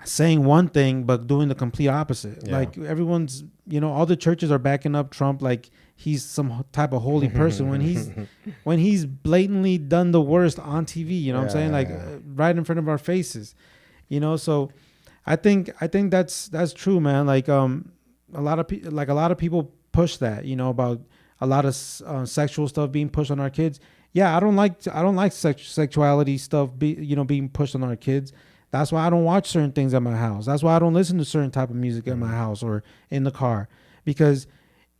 saying one thing but doing the complete opposite. Yeah. Like, everyone's, all the churches are backing up Trump like he's some type of holy person when he's blatantly done the worst on TV. What I'm saying? Like, right in front of our faces. So I think that's true, man. Like, a lot of people push that, about a lot of sexual stuff being pushed on our kids. Yeah, I don't like sexuality stuff being pushed on our kids. That's why I don't watch certain things at my house. That's why I don't listen to certain type of music at my house or in the car, because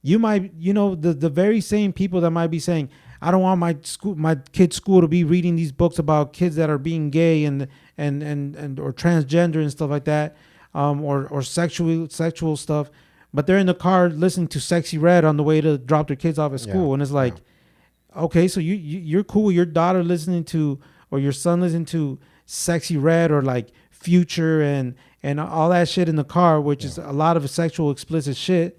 you might, the very same people that might be saying, I don't want my kid's school to be reading these books about kids that are being gay and or transgender and stuff like that, or sexual stuff. But they're in the car listening to Sexy Red on the way to drop their kids off at school. And it's like, okay, so you're cool with your daughter listening to, or your son listening to Sexy Red or like Future and all that shit in the car, which is a lot of sexual explicit shit,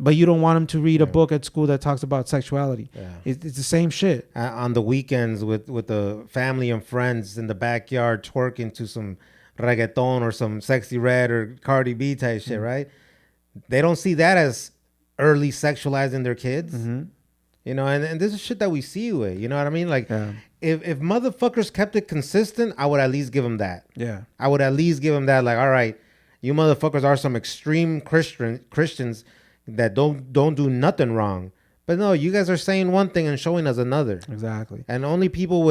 but you don't want them to read a book at school that talks about sexuality. Yeah. It's the same shit. On the weekends with the family and friends in the backyard twerking to some reggaeton or some Sexy Red or Cardi B type shit, right? They don't see that as early sexualizing their kids, and this is shit that we see with, you know what I mean? Like, if motherfuckers kept it consistent, I would at least give them that. Yeah, I would at least give them that. Like, all right, you motherfuckers are some extreme Christians that don't do nothing wrong, but no, you guys are saying one thing and showing us another. Exactly. And only people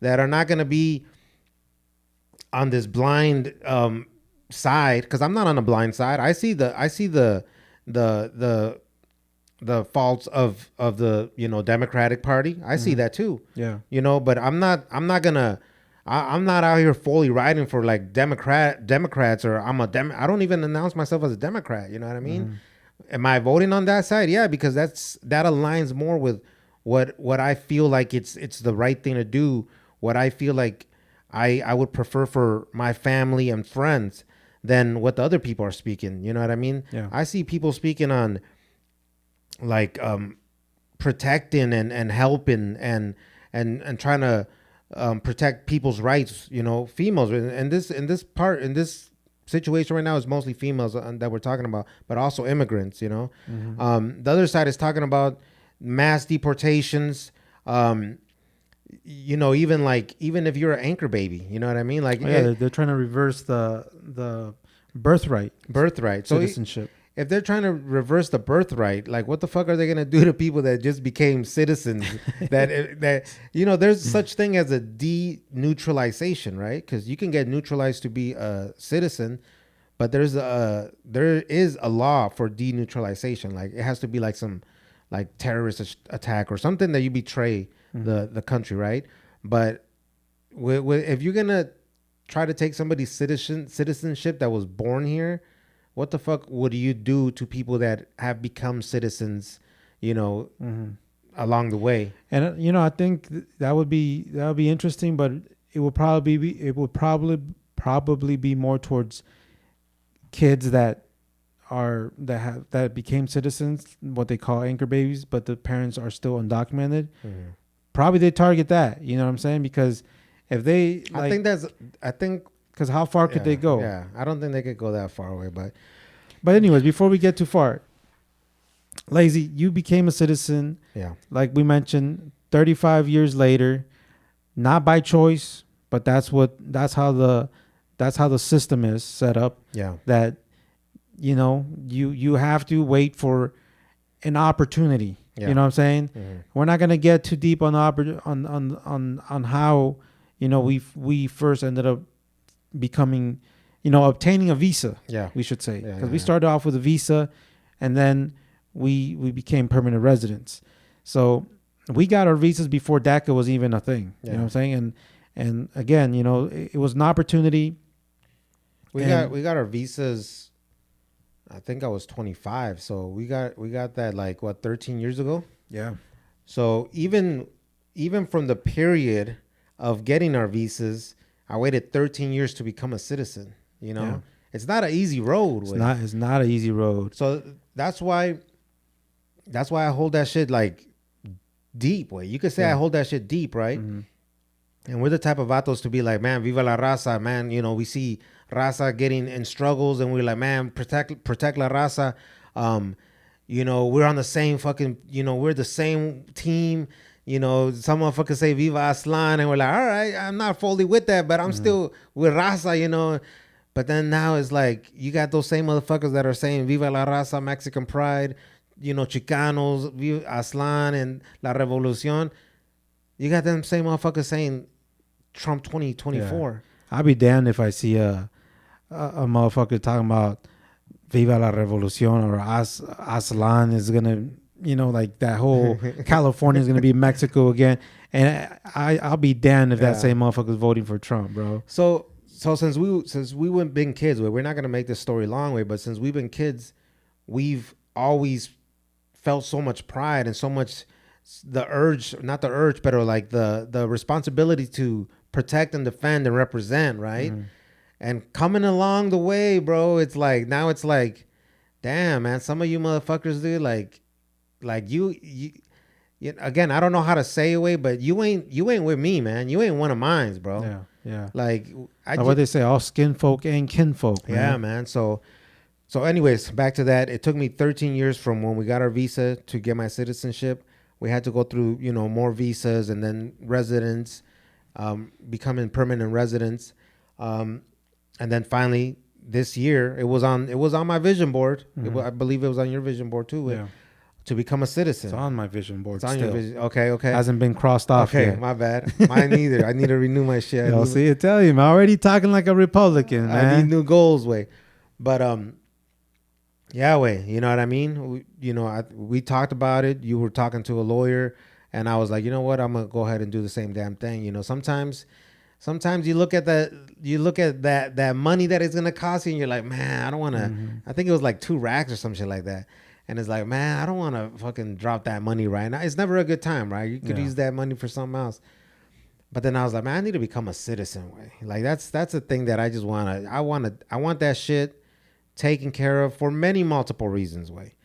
that are not gonna be on this blind side, because I'm not on the blind side. I see the faults of the Democratic Party. I see that too. Yeah. But I'm not out here fully riding for like Democrats, or I don't even announce myself as a Democrat. You know what I mean? Am I voting on that side? Yeah, because that aligns more with what I feel like it's the right thing to do. What I feel like I would prefer for my family and friends than what the other people are speaking. You know what I mean? Yeah. I see people speaking on like protecting and helping and trying to protect people's rights, females. And this situation right now is mostly females that we're talking about, but also immigrants, The other side is talking about mass deportations, even if you're an anchor baby, you know what I mean? Like, they're trying to reverse the birthright citizenship. So if they're trying to reverse the birthright, like, what the fuck are they gonna do to people that just became citizens? There's such thing as a deneutralization, right? Because you can get neutralized to be a citizen, but there is a law for deneutralization. Like, it has to be like some like terrorist attack or something that you betray the country, right? But if you're gonna try to take somebody's citizenship that was born here, what the fuck would you do to people that have become citizens, along the way. And I think that would be interesting, but it would probably be more towards kids that became citizens, what they call anchor babies, but the parents are still undocumented. Mm-hmm. Probably they target that. You know what I'm saying? Because if they, I think because how far could they go? Yeah, I don't think they could go that far away. But anyways, before we get too far, Lazy, you became a citizen. Yeah, like we mentioned, 35 years later, not by choice, but that's how the system is set up. Yeah, that you have to wait for an opportunity. Yeah. You know what I'm saying? Mm-hmm. We're not gonna get too deep on on how we first ended up becoming, obtaining a visa. Yeah, we should say, Yeah, because yeah, we yeah. started off with a visa, and then we became permanent residents. So we got our visas before DACA was even a thing. You know what I'm saying? And again, it was an opportunity. We got our visas. I think I was 25, so we got that like 13 years ago. Yeah. So even from the period of getting our visas, I waited 13 years to become a citizen. Yeah. It's not an easy road. It's not an easy road. So that's why I hold that shit like deep. Way you could say I hold that shit deep, right? Mm-hmm. And we're the type of vatos to be like, man, viva la raza, man. We see raza getting in struggles, and we're like, man, protect la raza. We're on the same fucking, we're the same team. Some motherfuckers say viva Aslan, and we're like, all right, I'm not fully with that, but I'm still with raza, But then now it's like, you got those same motherfuckers that are saying viva la raza, Mexican pride, Chicanos, viva Aslan, and la revolucion. You got them same motherfuckers saying Trump 2024. I'll be damned if I see a motherfucker talking about Viva la Revolucion or Aslan is gonna, like that whole California is gonna be Mexico again, and I'll be damned if that same motherfucker is voting for Trump, bro. So since we were been kids, we're not gonna make this story long way, but since we've been kids, we've always felt so much pride and so much not the urge, but like the responsibility to protect and defend and represent, right? Mm-hmm. And coming along the way, bro, it's like, damn, man, some of you motherfuckers, dude, like you again, I don't know how to say it, way, but you ain't with me, man. You ain't one of mine, bro. Yeah. Like what they say, all skin folk ain't kinfolk, man. Yeah, man. So anyways, back to that. It took me 13 years from when we got our visa to get my citizenship. We had to go through, more visas and then residence, becoming permanent residents. And then finally this year, it was on my vision board. Mm-hmm. I believe it was on your vision board too. Yeah. To become a citizen. It's on my vision board. It's on your vision. Okay. Hasn't been crossed off yet. Okay, my bad. Mine neither. I need to renew my shit. I'll see. I tell you, I'm already talking like a Republican, man. I need new goals, way. But yeah, way. You know what I mean? We talked about it. You were talking to a lawyer, and I was like, you know what? I'm gonna go ahead and do the same damn thing. Sometimes you look at that money that it's gonna cost you, and you're like, man, I don't want to. Mm-hmm. I think it was like 2 racks or some shit like that. And it's like, man, I don't want to fucking drop that money right now. It's never a good time, right? You could use that money for something else. But then I was like, man, I need to become a citizen, way. Like that's a thing that I just I want that shit taken care of for many multiple reasons, way.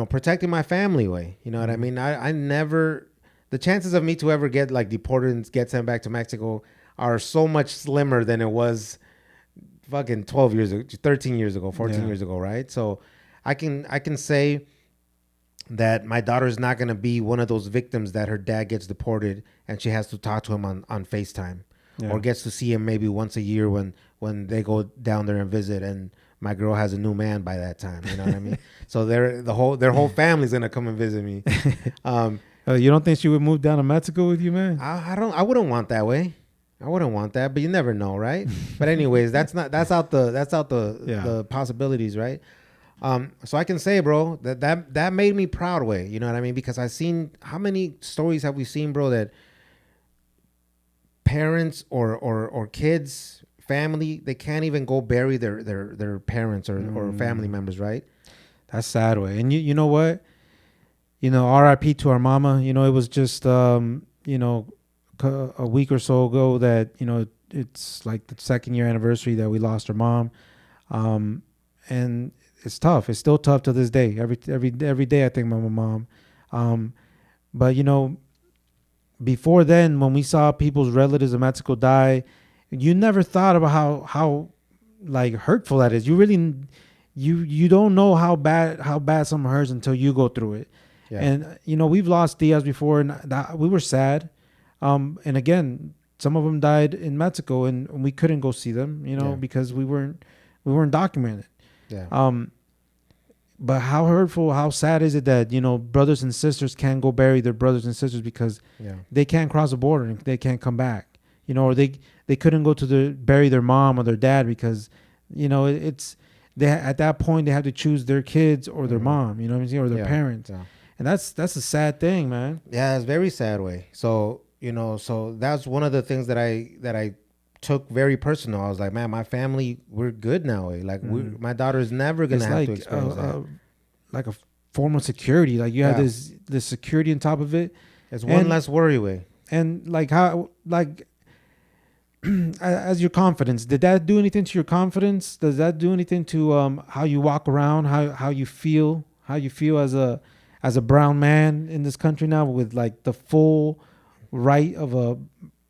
Protecting my family, way. You know what I mean? I never, the chances of me to ever get like deported and get sent back to Mexico are so much slimmer than it was fucking 12 years ago, 13 years ago, 14 years ago, right? So I can say that my daughter's not going to be one of those victims that her dad gets deported and she has to talk to him on FaceTime or gets to see him maybe once a year when they go down there and visit, and my girl has a new man by that time. You know what I mean? So their whole family's going to come and visit me. You don't think she would move down to Mexico with you, man? I wouldn't want that way. I wouldn't want that, but you never know, right? But anyways, that's out the possibilities, right? So I can say, bro, that made me proud, way. You know what I mean? Because I've seen, how many stories have we seen, bro, that parents or kids, family, they can't even go bury their parents or family members, right? That's sad way. And you know what? You know, R.I.P. to our mama. You know, it was just you know, a week or so ago that, you know, it's like the 2nd-year anniversary that we lost our mom. And it's tough. It's still tough to this day. Every day I think about my mom. But you know, before then, when we saw people's relatives in Mexico die, you never thought about how like hurtful that is. You really you don't know how bad something hurts until you go through it. Yeah. And you know, we've lost tias before, and we were sad. And again, some of them died in Mexico, and we couldn't go see them, you know, because we weren't documented. Yeah. But how hurtful, how sad is it that, you know, brothers and sisters can't go bury their brothers and sisters because they can't cross the border and they can't come back, you know, or they couldn't go to bury their mom or their dad because, you know, at that point they have to choose their kids or their mom, you know what I'm saying, or their parents. Yeah. And that's a sad thing, man. Yeah, it's a very sad way. So, you know, so that's one of the things that I took very personal. I was like, man, my family, we're good now. Like my daughter's never gonna have to experience that. Like a form of security. Like you have this security on top of it. It's one less worry way. And like how, like as your confidence, did that do anything to your confidence? Does that do anything to how you walk around, how you feel as a brown man in this country now with like the full right of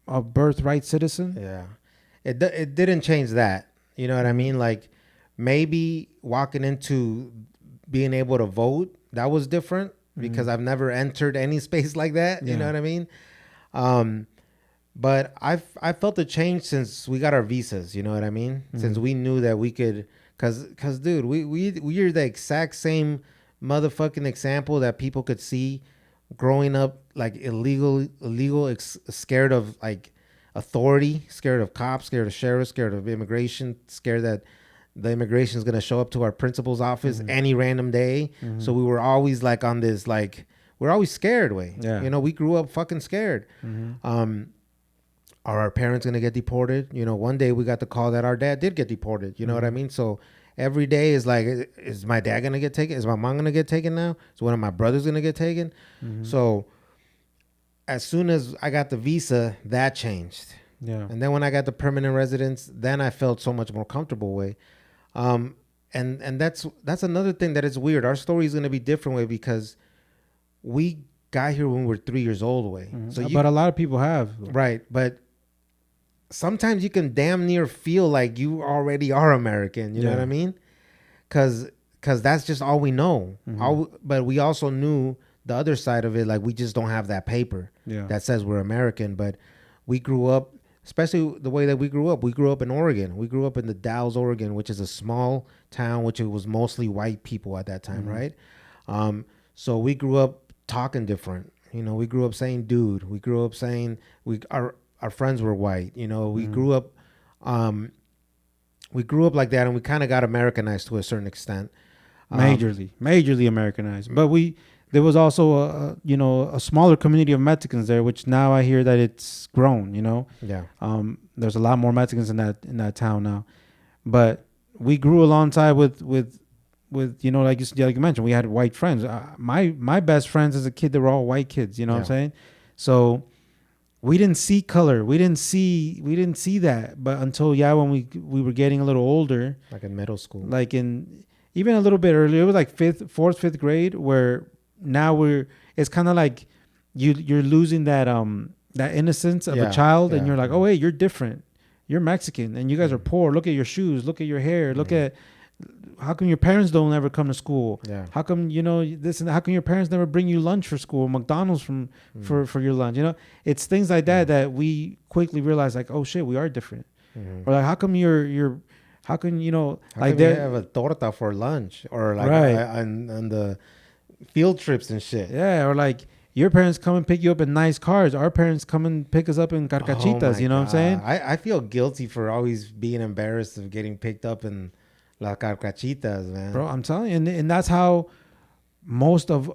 a birthright citizen? Yeah. It didn't change that. You know what I mean? Like maybe walking into being able to vote, that was different because I've never entered any space like that. You know what I mean? But I felt the change since we got our visas. You know what I mean? Since we knew that we could, cause dude, we're the exact same motherfucking example that people could see growing up, like illegal, scared of like authority, scared of cops, scared of sheriffs, scared of immigration, scared that the immigration is going to show up to our principal's office any random day. So we were always like on this, like, we're always scared way. Yeah. You know, we grew up fucking scared. Are our parents going to get deported? You know, one day we got the call that our dad did get deported. You know what I mean? So every day is like, is my dad going to get taken? Is my mom going to get taken now? Is one of my brothers going to get taken? So as soon as I got the visa, that changed. Yeah. And then when I got the permanent residence, then I felt so much more comfortable way. And that's another thing that is weird. Our story is going to be different way because we got here when we were 3 years old way. So but a lot of people have. Right. But sometimes you can damn near feel like you already are American. You know what I mean? Because that's just all we know. But we also knew the other side of it. Like we just don't have that paper that says we're American. But we grew up, especially the way that we grew up in Oregon. We grew up in the Dalles, Oregon, which is a small town, which it was mostly white people at that time, right? So we grew up talking different. You know, we grew up saying dude. We grew up saying our friends were white. You know, we grew up like that, and we kind of got Americanized to a certain extent. Majorly Americanized. But there was also a smaller community of Mexicans there, which now I hear that it's grown, you know. Yeah. There's a lot more Mexicans in that town now. But we grew alongside with you know, like you mentioned, we had white friends. My best friends as a kid, they were all white kids, you know what I'm saying? So we didn't see color. We didn't see that. But until when we were getting a little older, like in middle school. Like even a little bit earlier, it was like fifth grade, where now it's kind of like you're losing that innocence of a child, and you're like, oh wait, you're different, you're Mexican, and you guys are poor. Look at your shoes, look at your hair, look at how come your parents don't ever come to school? How come this and how come your parents never bring you lunch for school, McDonald's for your lunch? You know, it's things like that we quickly realize, like, oh shit, we are different. Or like, how come how come like they have a torta for lunch, or like on the field trips and shit. Yeah, or like your parents come and pick you up in nice cars. Our parents come and pick us up in carcachitas. You know what I'm saying? I feel guilty for always being embarrassed of getting picked up in la carcachitas, man. Bro, I'm telling you, and that's how most of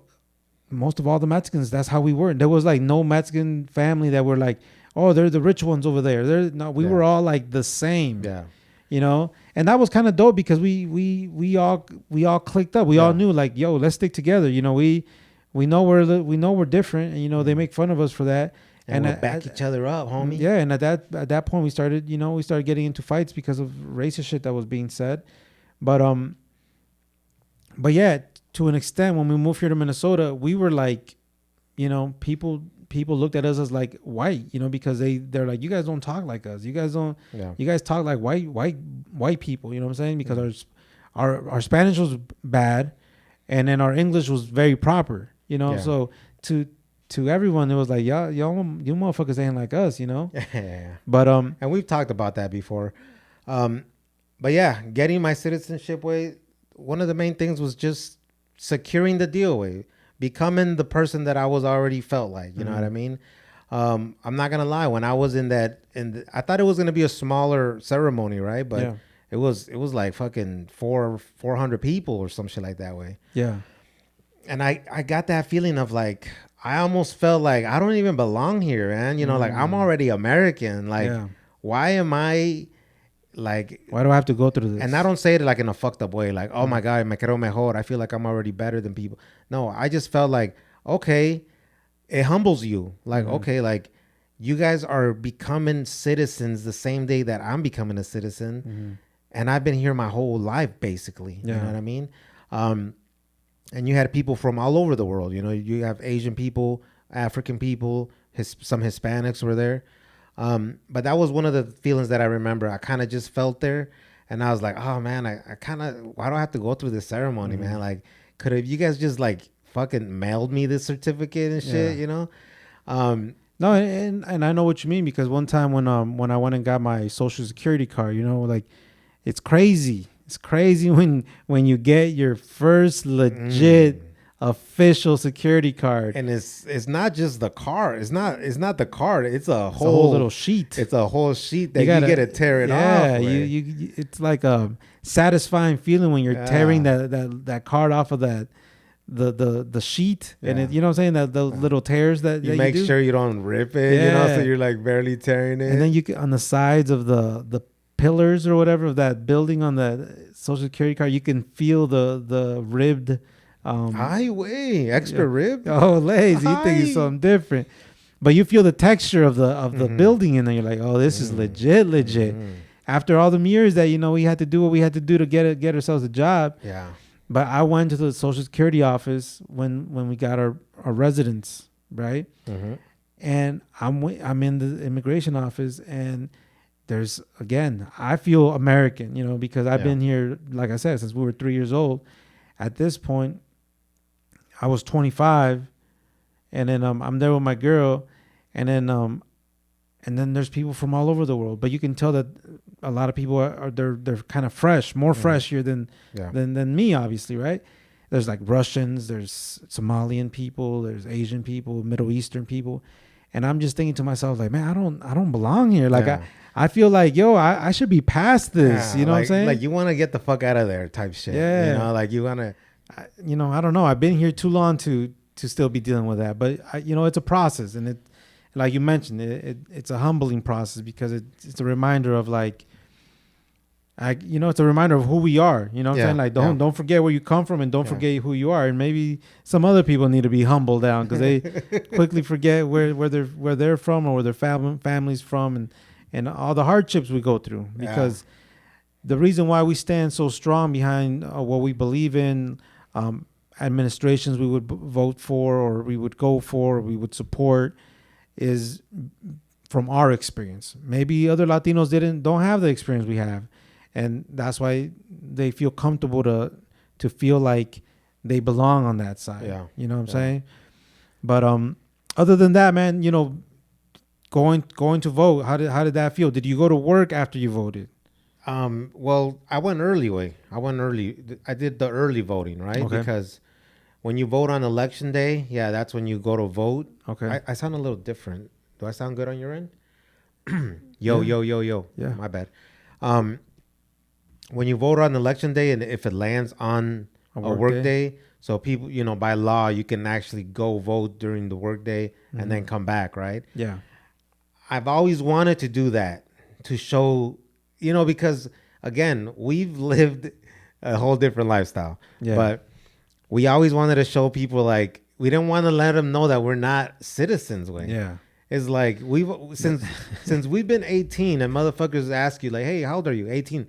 all the Mexicans. That's how we were. There was like no Mexican family that were like, oh, they're the rich ones over there. We were all like the same. Yeah. you know. And that was kind of dope because we all clicked up. We all knew like, yo, let's stick together. You know, we know we're different, and you know they make fun of us for that. And we'll back each other up, homie. Yeah, and at that point we started getting into fights because of racist shit that was being said. But yeah, to an extent, when we moved here to Minnesota, we were like, you know, people looked at us as like white, you know, because they're like, you guys don't talk like us. You guys don't. Yeah. You guys talk like white people. You know what I'm saying? Because our Spanish was bad, and then our English was very proper. You know, so to everyone, it was like, you motherfuckers ain't like us, you know? Yeah. But, and we've talked about that before. But yeah, getting my citizenship way, one of the main things was just securing the deal way, becoming the person that I was already felt like, you know what I mean? I'm not going to lie. When I was I thought it was going to be a smaller ceremony, right? But it was like fucking 400 people or some shit like that way. Yeah. And I got that feeling of like, I almost felt like I don't even belong here, man. You know, like I'm already American. Like, why am I like? Why do I have to go through this? And I don't say it like in a fucked up way. Like, oh my God, me creo mejor. I feel like I'm already better than people. No, I just felt like, okay, it humbles you. Like, okay, like you guys are becoming citizens the same day that I'm becoming a citizen. And I've been here my whole life, basically. You know what I mean? And you had people from all over the world. You know, you have Asian people, African people, some Hispanics were there. But that was one of the feelings that I remember. I kind of just felt there. And I was like, oh, man, I kind of, why do I have to go through this ceremony, man? Like, could have you guys just, like, fucking mailed me this certificate and shit, you know? No, and I know what you mean, because one time when I went and got my Social Security card, you know, like, it's crazy. It's crazy when you get your first legit official security card, and it's not just the card. It's not the card. It's a whole little sheet. It's a whole sheet that you get to tear it off. Yeah, you it's like a satisfying feeling when you're tearing that card off of the sheet, and you know what I'm saying, that the little tears that you make sure you don't rip it. You know, so you're like barely tearing it. And then you on the sides of the pillars or whatever of that building on the Social Security card, you can feel the ribbed extra ribbed. Oh, lazy. You think it's something different, but you feel the texture of the building, and then you're like, oh, this is legit. After all the years that, you know, we had to do what we had to do to get ourselves a job. Yeah. But I went to the Social Security office when we got our residence, right? And I'm in the immigration office, and there's, again, I feel American, you know, because I've been here, like I said, since we were 3 years old. At this point, I was 25, and then I'm there with my girl, and then there's people from all over the world. But you can tell that a lot of people they're kind of fresh, more fresh here than me, obviously, right? There's like Russians, there's Somalian people, there's Asian people, Middle Eastern people, and I'm just thinking to myself, like, man, I don't belong here. Like I feel like, yo, I should be past this. You know, like, what I'm saying? Like, you want to get the fuck out of there type shit. Yeah. You know, like you want to. You know, I don't know. I've been here too long to still be dealing with that. But, you know, it's a process. And it, like you mentioned, it's a humbling process, because it's a reminder of, like, it's a reminder of who we are. You know what I'm saying? Like, don't forget where you come from, and don't forget who you are. And maybe some other people need to be humbled down, because they quickly forget where they're from, or where their family's from, and all the hardships we go through. Because the reason why we stand so strong behind what we believe in, administrations we would vote for, or we would go for, or we would support, is from our experience. Maybe other Latinos don't have the experience we have, and that's why they feel comfortable to feel like they belong on that side. Yeah. You know what I'm saying? But other than that, man, you know, going to vote, how did that feel? Did you go to work after you voted? Well, I went early. I did the early voting, right? Okay. Because when you vote on election day, that's when you go to vote. Okay. I sound a little different. Do I sound good on your end? Yo. Yeah. My bad. When you vote on election day, and if it lands on a work day, so people, you know, by law, you can actually go vote during the work day and then come back, right? Yeah. I've always wanted to do that, to show, you know, because again, we've lived a whole different lifestyle. Yeah. But we always wanted to show people like we didn't want to let them know that we're not citizens. Way. Yeah. It's like since we've been 18 and motherfuckers ask you like, hey, how old are you? 18.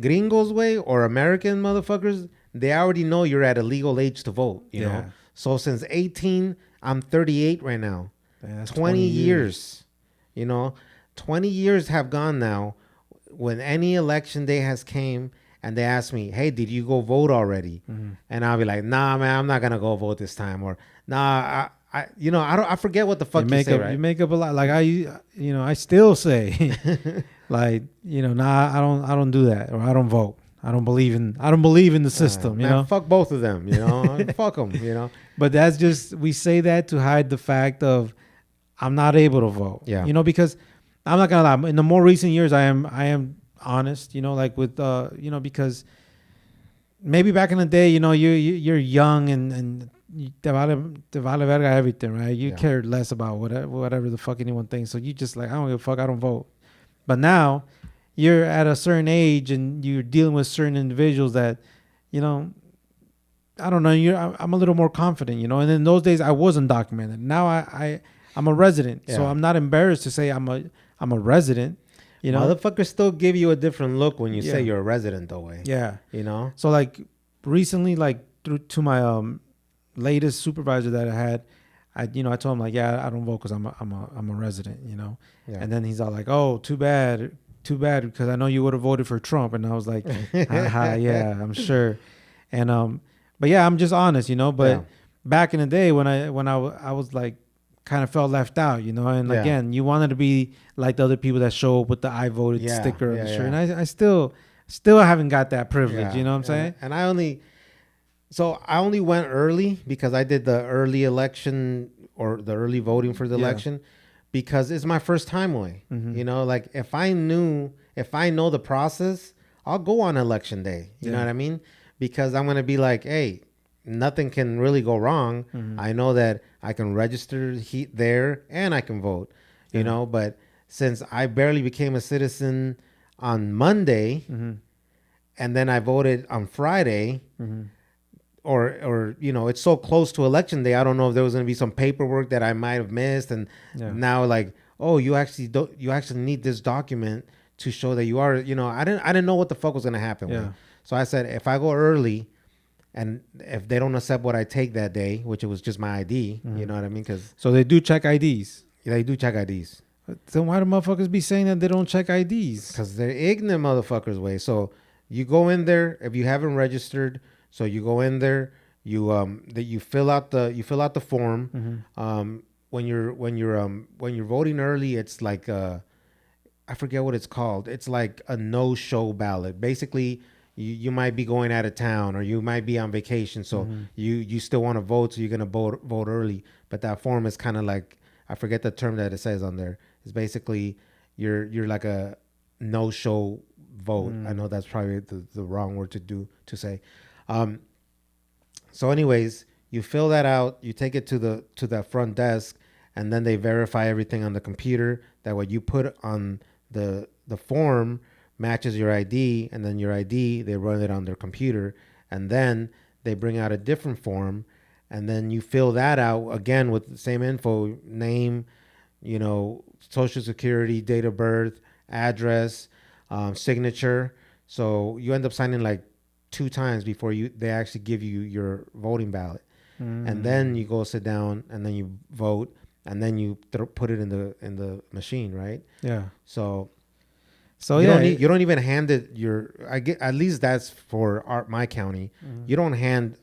Gringos way or American motherfuckers, they already know you're at a legal age to vote. You know. So since 18, I'm 38 right now. Yeah, 20 years. You know, 20 years have gone now. When any election day has came and they ask me, hey, did you go vote already? Mm-hmm. And I'll be like, nah, man, I'm not gonna go vote this time. Or nah, I forget what the fuck you say, right? You make up a lot. Like I still say, like, nah, I don't do that, or I don't vote. I don't believe in the system. You know, fuck both of them. You know, fuck them. You know. But that's just, we say that to hide the fact of I'm not able to vote. Yeah. Because I'm not gonna lie. In the more recent years, I am honest. Like with because maybe back in the day, you're young and te vale verga everything, right? You care less about whatever the fuck anyone thinks. So you just like, I don't give a fuck, I don't vote. But now you're at a certain age and you're dealing with certain individuals that, I don't know, I'm a little more confident, and in those days I wasn't documented. Now I'm a resident. So I'm not embarrassed to say I'm a resident. Motherfuckers still give you a different look when you say you're a resident though, way. Yeah. So like recently, like to my latest supervisor that I had, I told him like, I don't vote because I'm a resident, and then he's all like, oh, too bad because I know you would have voted for Trump, and I was like, yeah, I'm sure, and but yeah, I'm just honest, but back in the day when I was like kind of felt left out, and again, you wanted to be like the other people that show up with the I voted sticker on the shirt, and I still haven't got that privilege, you know what I'm saying? And I only went early because I did the early election or the early voting for the election because it's my first time away. Mm-hmm. Like if I know the process, I'll go on election day. You know what I mean? Because I'm going to be like, hey, nothing can really go wrong. Mm-hmm. I know that I can register there and I can vote, but since I barely became a citizen on Monday and then I voted on Friday, or it's so close to election day, I don't know if there was going to be some paperwork that I might have missed, and now like, oh, you actually need this document to show that you are, I didn't know what the fuck was going to happen with. So I said, if I go early and if they don't accept what I take that day, which it was just my ID, you know what I mean? So they do check IDs. They do check IDs. Then why do motherfuckers be saying that they don't check IDs? Because they're ignorant motherfuckers way. So you go in there if you haven't registered. So you go in there, you fill out the form. Mm-hmm. When you're voting early, it's like I forget what it's called. It's like a no-show ballot. Basically, you might be going out of town or you might be on vacation, so you still want to vote, so you're gonna vote early. But that form is kind of like, I forget the term that it says on there. It's basically you're like a no-show vote. I know that's probably the wrong word to say. So anyways, you fill that out, you take it to the front desk, and then they verify everything on the computer that what you put on the form matches your ID, and then your ID, they run it on their computer, and then they bring out a different form, and then you fill that out again with the same info, name, social security, date of birth, address, signature. So you end up signing like 2 times before they actually give you your voting ballot. And then you go sit down and then you vote, and then you put it in the machine, right? Yeah. So you don't even hand it at least that's for my county. You don't hand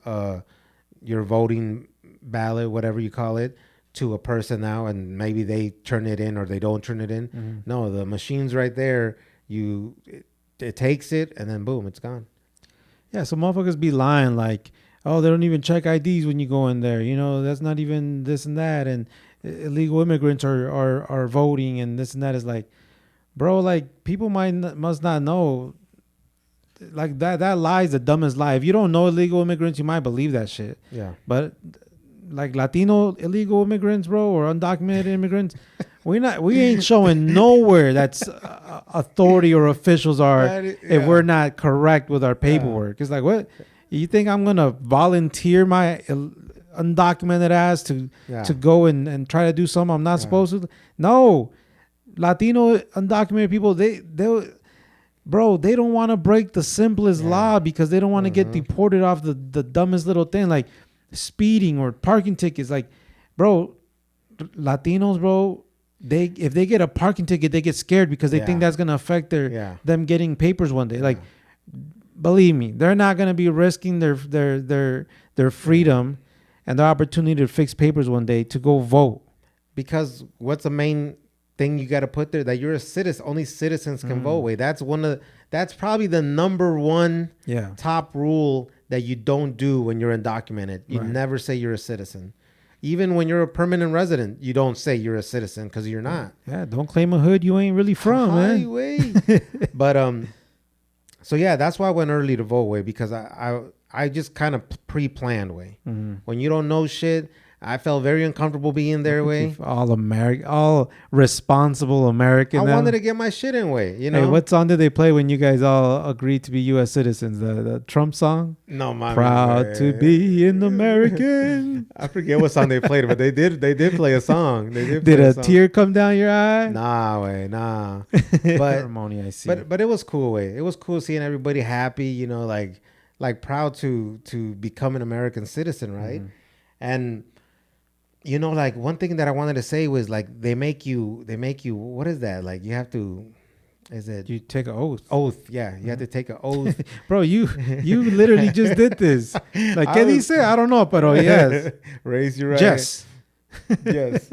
your voting ballot, whatever you call it, to a person now, and maybe they turn it in or they don't turn it in. No, the machine's right there. It takes it, and then boom, it's gone. Yeah, so motherfuckers be lying like, oh, they don't even check IDs when you go in there. That's not even this and that, and illegal immigrants are voting and this and that. Is like, bro, like people must not know. Like that lie is the dumbest lie. If you don't know illegal immigrants, you might believe that shit. Yeah. But like Latino illegal immigrants, bro, or undocumented immigrants, We ain't showing nowhere that's authority or officials are if we're not correct with our paperwork. It's like, what? You think I'm gonna volunteer my undocumented ass to go and try to do something I'm not supposed to? No, Latino undocumented people, they don't want to break the simplest law because they don't want to get deported off the dumbest little thing like speeding or parking tickets. Like, bro, Latinos, bro, if they get a parking ticket, they get scared because they think that's gonna affect them getting papers one day. Like, believe me, they're not gonna be risking their freedom and the opportunity to fix papers one day to go vote. Because what's the main thing you got to put there? That you're a citizen. Only citizens can vote. Wait, that's probably the number one top rule that you don't do when you're undocumented. You never say you're a citizen. Even when you're a permanent resident, you don't say you're a citizen because you're not. Yeah, don't claim a hood you ain't really from, man. But so yeah, that's why I went early to vote, way, because I just kind of pre-planned, way. When you don't know shit, I felt very uncomfortable being there, way. All responsible American. I wanted to get my shit in, way. You know. Hey, what song did they play when you guys all agreed to be U.S. citizens? The Trump song. No, my proud to be an American. I forget what song they played, but they did play a song. Did a tear come down your eye? Nah. But ceremony, I see. But it was cool, way. It was cool seeing everybody happy. You know, like proud to become an American citizen, right? And you know, like one thing that I wanted to say was like they make you what is that? Like you have to, is it you take an oath? Yeah, you have to take an oath. Bro, you literally just did this. Like, ¿qué dice? I don't know, pero yes. Raise your right. Yes. Yes.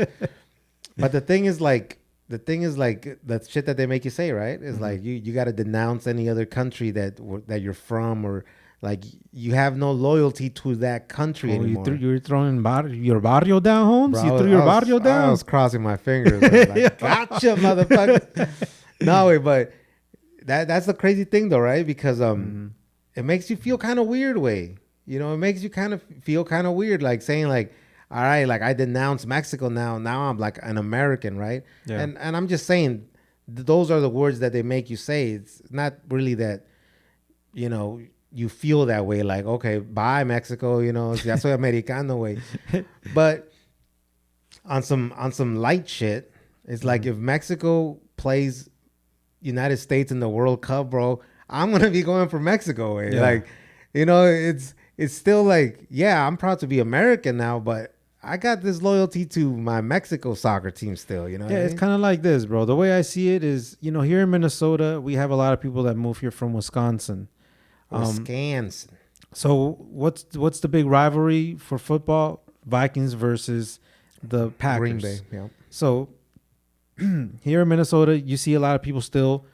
But the thing is like the shit that they make you say, right? Is like you got to denounce any other country that you're from, or like you have no loyalty to that country anymore. You're throwing your barrio down, Holmes? Bro, you threw your barrio down? I was crossing my fingers. Like, gotcha, motherfucker. No way, but that's the crazy thing though, right? Because it makes you feel kind of weird, way. You know, it makes you kind of feel kind of weird, like saying like, all right, like I denounce Mexico now I'm like an American, right? Yeah. And I'm just saying those are the words that they make you say. It's not really that, you know, you feel that way, like, okay, bye Mexico, you know, ya soy americano, way. But on some light shit, it's like if Mexico plays United States in the World Cup, bro, I'm gonna be going for Mexico, way. Yeah. Like, you know, it's still like, yeah, I'm proud to be American now, but I got this loyalty to my Mexico soccer team still, you know. Yeah, it's kind of like this, bro. The way I see it is, you know, here in Minnesota, we have a lot of people that move here from Wisconsin. So what's the big rivalry for football? Vikings versus the Packers. Green Bay, yeah. So here in Minnesota, you see a lot of people still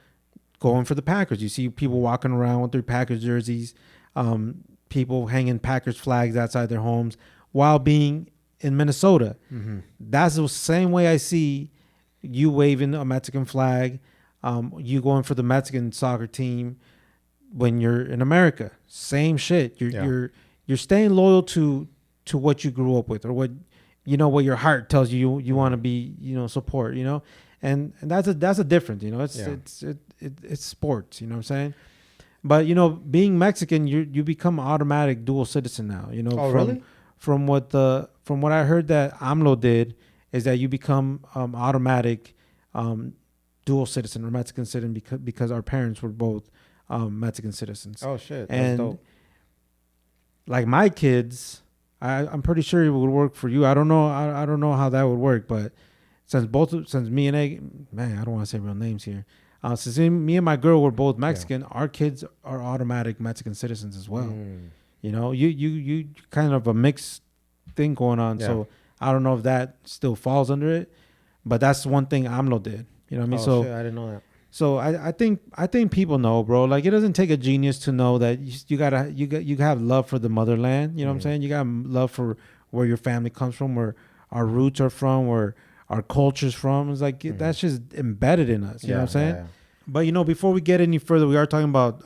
going for the Packers. You see people walking around with their Packers jerseys, people hanging Packers flags outside their homes while being in Minnesota. That's the same way I see you waving a Mexican flag, you going for the Mexican soccer team when you're in America. Same shit. You're staying loyal to what you grew up with, or what, you know, what your heart tells you want to be, you know, support, you know. And that's a difference, you know. It's sports, you know what I'm saying? But, you know, being Mexican, you become automatic dual citizen now, you know. Oh, really? From what I heard that AMLO did is that you become automatic dual citizen or Mexican citizen because our parents were both Mexican citizens. Oh shit! That's and dope. Like my kids, I'm pretty sure it would work for you. I don't know. I don't know how that would work, but since me and I don't want to say real names here. Since me and my girl were both Mexican, our kids are automatic Mexican citizens as well. You know, you kind of a mixed thing going on. Yeah. So I don't know if that still falls under it, but that's one thing AMLO did. You know what I mean? So shit, I didn't know that. So I think people know, bro. Like, it doesn't take a genius to know that you have love for the motherland. You know what I'm saying? You got love for where your family comes from, where our roots are from, where our culture's from. It's like that's just embedded in us. You know what I'm saying? Yeah. But you know, before we get any further, we are talking about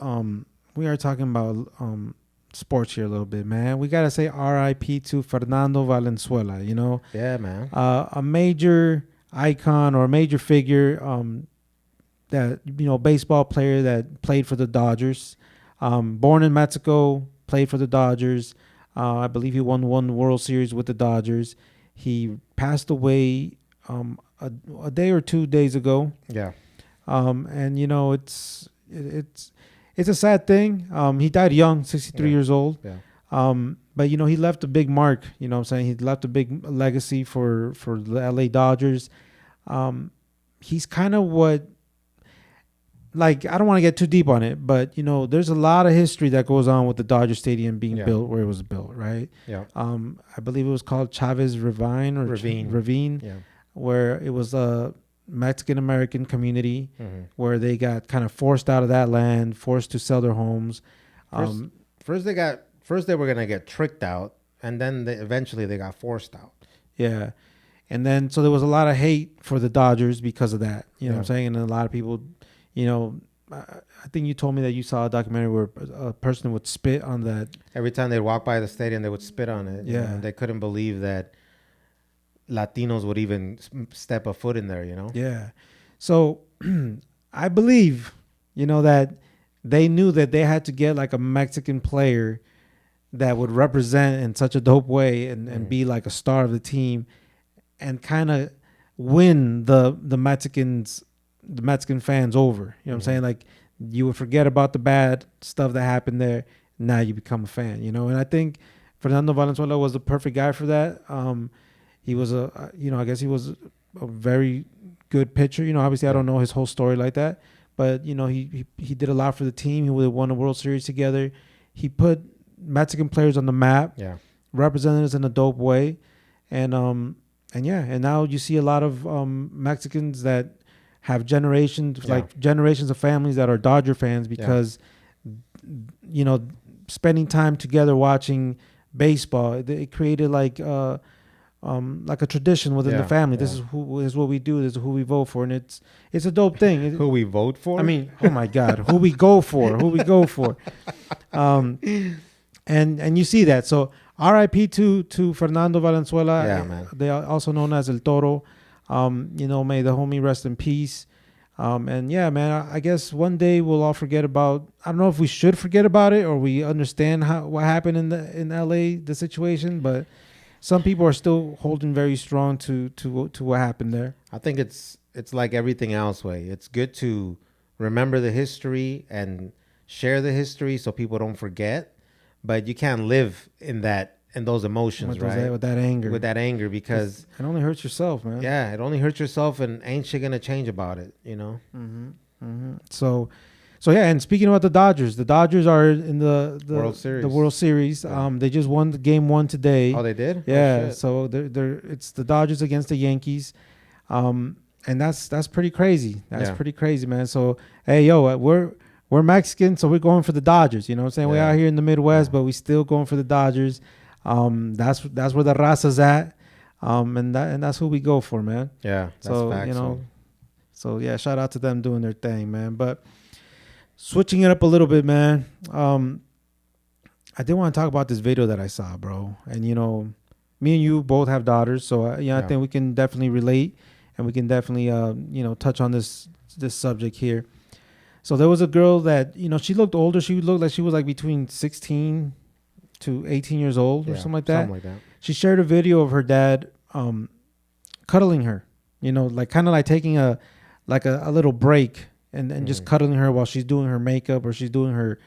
sports here a little bit, man. We gotta say R.I.P. to Fernando Valenzuela. You know? Yeah, man. A major icon or a major figure, that, you know, baseball player that played for the Dodgers. Born in Mexico, played for the Dodgers. I believe he won one World Series with the Dodgers. He passed away a day or 2 days ago. Yeah. And you know, it's a sad thing. He died young, 63 years old. Yeah. But you know, he left a big mark. You know what I'm saying? He left a big legacy for the LA Dodgers. He's kind of what, like, I don't want to get too deep on it, but you know, there's a lot of history that goes on with the Dodger Stadium being built where it was built, right? Yeah. I believe it was called Chavez Ravine or Ravine, Yeah. where it was a Mexican American community where they got kind of forced out of that land, forced to sell their homes. First they were gonna get tricked out, and then eventually they got forced out. Yeah. And then, so there was a lot of hate for the Dodgers because of that. You know what I'm saying? And a lot of people, you know, I think you told me that you saw a documentary where a person would spit on that. Every time they'd walk by the stadium, they would spit on it. Yeah. And they couldn't believe that Latinos would even step a foot in there, you know? Yeah. So I believe, you know, that they knew that they had to get like a Mexican player that would represent in such a dope way and be like a star of the team and kind of win the Mexican fans over. You know what I'm saying? Like, you would forget about the bad stuff that happened there. Now you become a fan, you know? And I think Fernando Valenzuela was the perfect guy for that. He was I guess he was a very good pitcher. You know, obviously I don't know his whole story like that, but you know, he did a lot for the team. He would have won a World Series together. He put Mexican players on the map, represented us in a dope way. And now you see a lot of Mexicans that have generations of families that are Dodger fans because, you know, spending time together watching baseball, it created like a tradition within the family. This is what we do. This is who we vote for, and it's a dope thing. Who we vote for? I mean, oh my God, who we go for? And you see that. So R.I.P. to Fernando Valenzuela. Yeah, man. They are also known as El Toro. You know, may the homie rest in peace. And yeah, man, I guess one day we'll all forget about. I don't know if we should forget about it or we understand what happened in L.A. the situation, but some people are still holding very strong to what happened there. I think it's like everything else. It's good to remember the history and share the history so people don't forget, but you can't live in those emotions, right? With that anger, because it only hurts yourself, man. Yeah, it only hurts yourself, and ain't shit gonna change about it, you know. So yeah, and speaking about the Dodgers are in the World Series. The World Series. They just won the game 1 today. Oh, they did? Yeah. Oh, so it's the Dodgers against the Yankees, and that's pretty crazy. That's pretty crazy, man. So hey, yo, we're Mexican, so we're going for the Dodgers. You know what I'm saying? We're out here in the Midwest, but we still going for the Dodgers. That's where the raza's at, and that's who we go for, man. Yeah, that's facts, you know, so yeah, shout out to them doing their thing, man. But switching it up a little bit, man. I did want to talk about this video that I saw, bro. And you know, me and you both have daughters, so I think we can definitely relate, and we can definitely touch on this subject here. So there was a girl that, you know, she looked older. She looked like she was like between 16 to 18 years old or something like that. She shared a video of her dad cuddling her, you know, like kind of like taking a little break and just cuddling her while she's doing her makeup or she's doing her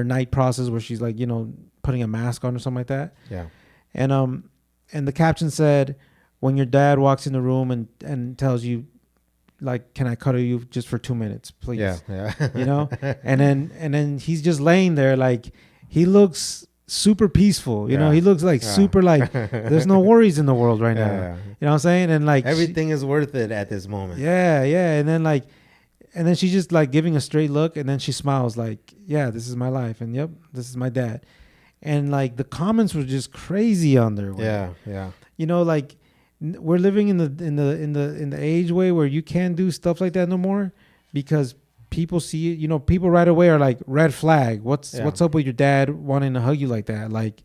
night process where she's like, you know, putting a mask on or something like that. Yeah. And the caption said, when your dad walks in the room and tells you, like, can I cuddle you just for 2 minutes, please? Yeah. You know? and then he's just laying there, like, he looks super peaceful, you know? He looks like super, like, there's no worries in the world right now. Yeah. You know what I'm saying? And like everything is worth it at this moment. Yeah. And then she's just like giving a straight look, and then she smiles like, yeah, this is my life, and yep, this is my dad. And like the comments were just crazy on there. Yeah. You know, like, we're living in the age way where you can't do stuff like that no more because people see it. You know, people right away are like, red flag. What's up with your dad wanting to hug you like that? Like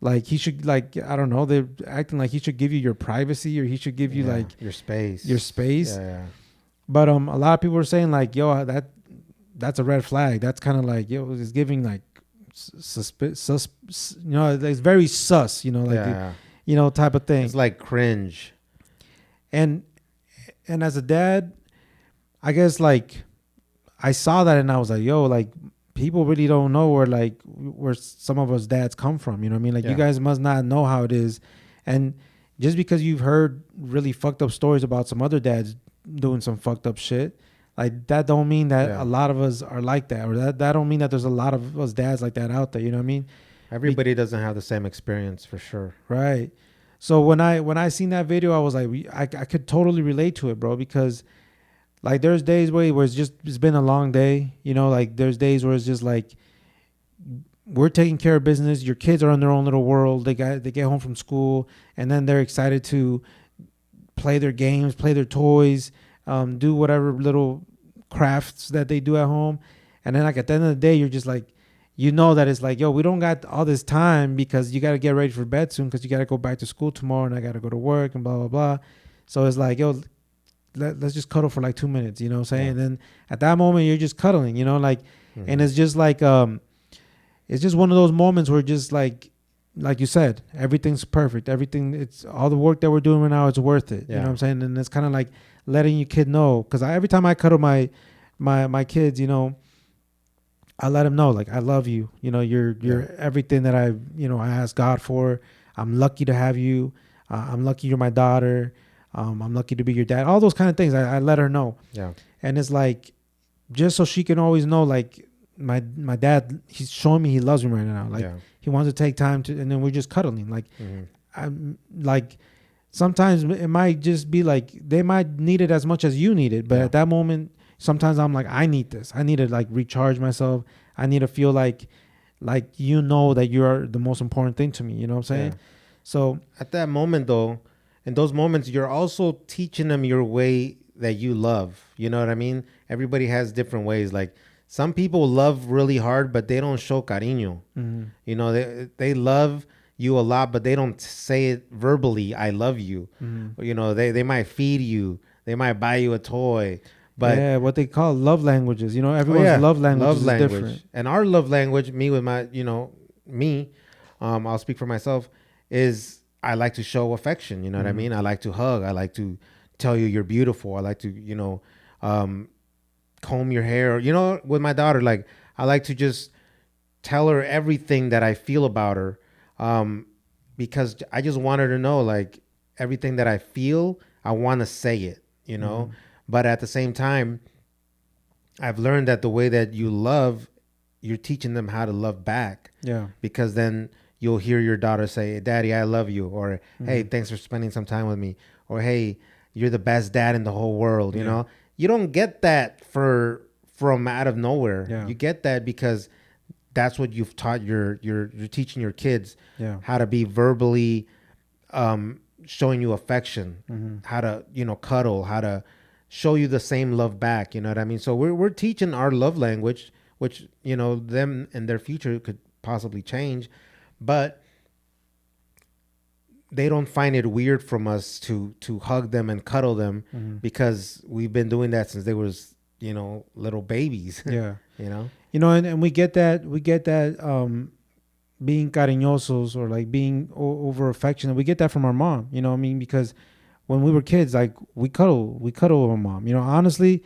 Like he should, like, I don't know, they're acting like he should give you your privacy, or he should give you like your space. your space. Yeah. But a lot of people are saying like, yo, that's a red flag. That's kind of like, yo, it's giving like you know, it's very sus, you know, like you know, type of thing. It's like cringe. And as a dad, I guess like I saw that and I was like, yo, like people really don't know where some of us dads come from. You know what I mean? Like you guys must not know how it is. And just because you've heard really fucked up stories about some other dads doing some fucked up shit, like that don't mean that a lot of us are like that, or that don't mean that there's a lot of us dads like that out there. You know what I mean? Everybody doesn't have the same experience, for sure. Right. So when I seen that video, I was like, I could totally relate to it, bro, because like there's days where it's been a long day, you know, like there's days where it's just like we're taking care of business. Your kids are in their own little world. They get home from school and then they're excited to play their games, play their toys, do whatever little crafts that they do at home. And then like at the end of the day, you're just like, you know that it's like, yo, we don't got all this time because you got to get ready for bed soon because you got to go back to school tomorrow and I got to go to work and blah, blah, blah. So it's like, yo, let's just cuddle for like 2 minutes, you know what I'm saying? Yeah. And then at that moment, you're just cuddling, you know, like, and it's just like, it's just one of those moments where just like you said, everything's perfect. Everything, it's all the work that we're doing right now, it's worth it. You know what I'm saying? And it's kind of like letting your kid know. Because every time I cuddle my kids, you know, I let them know, like, I love you. You know, you're everything that I ask God for. I'm lucky to have you. I'm lucky you're my daughter. I'm lucky to be your dad. All those kind of things. I let her know. Yeah. And it's like, just so she can always know, like, my dad, he's showing me he loves me right now. Like, he wants to take time to, and then we're just cuddling. Like, I'm like, sometimes it might just be like, they might need it as much as you need it. But at that moment, sometimes I'm like, I need this. I need to like recharge myself. I need to feel like you know that you're the most important thing to me. You know what I'm saying? Yeah. So at that moment, though, in those moments, you're also teaching them your way that you love. You know what I mean? Everybody has different ways. Like some people love really hard, but they don't show cariño. You know, they love you a lot, but they don't say it verbally. I love you. You know, they might feed you. They might buy you a toy. But what they call love languages. You know, everyone's love language is different. And our love language, me with my, I'll speak for myself, is I like to show affection. You know what I mean? I like to hug. I like to tell you you're beautiful. I like to, comb your hair. You know, with my daughter, like I like to just tell her everything that I feel about her, because I just want her to know, like, everything that I feel, I want to say it, you know. But at the same time, I've learned that the way that you love, you're teaching them how to love back. Yeah. Because then you'll hear your daughter say, Daddy, I love you. Or, hey, thanks for spending some time with me. Or, hey, you're the best dad in the whole world. You know, you don't get that from out of nowhere. Yeah. You get that because that's what you've taught you're teaching your kids how to be verbally showing you affection, how to, cuddle, how to show you the same love back. You know what I mean? So we're teaching our love language, which, them in their future could possibly change, but they don't find it weird from us to hug them and cuddle them because we've been doing that since they was, little babies. Yeah. And we get that being cariñosos or like being over affectionate. We get that from our mom, you know what I mean? Because when we were kids, like we cuddle with my mom, honestly,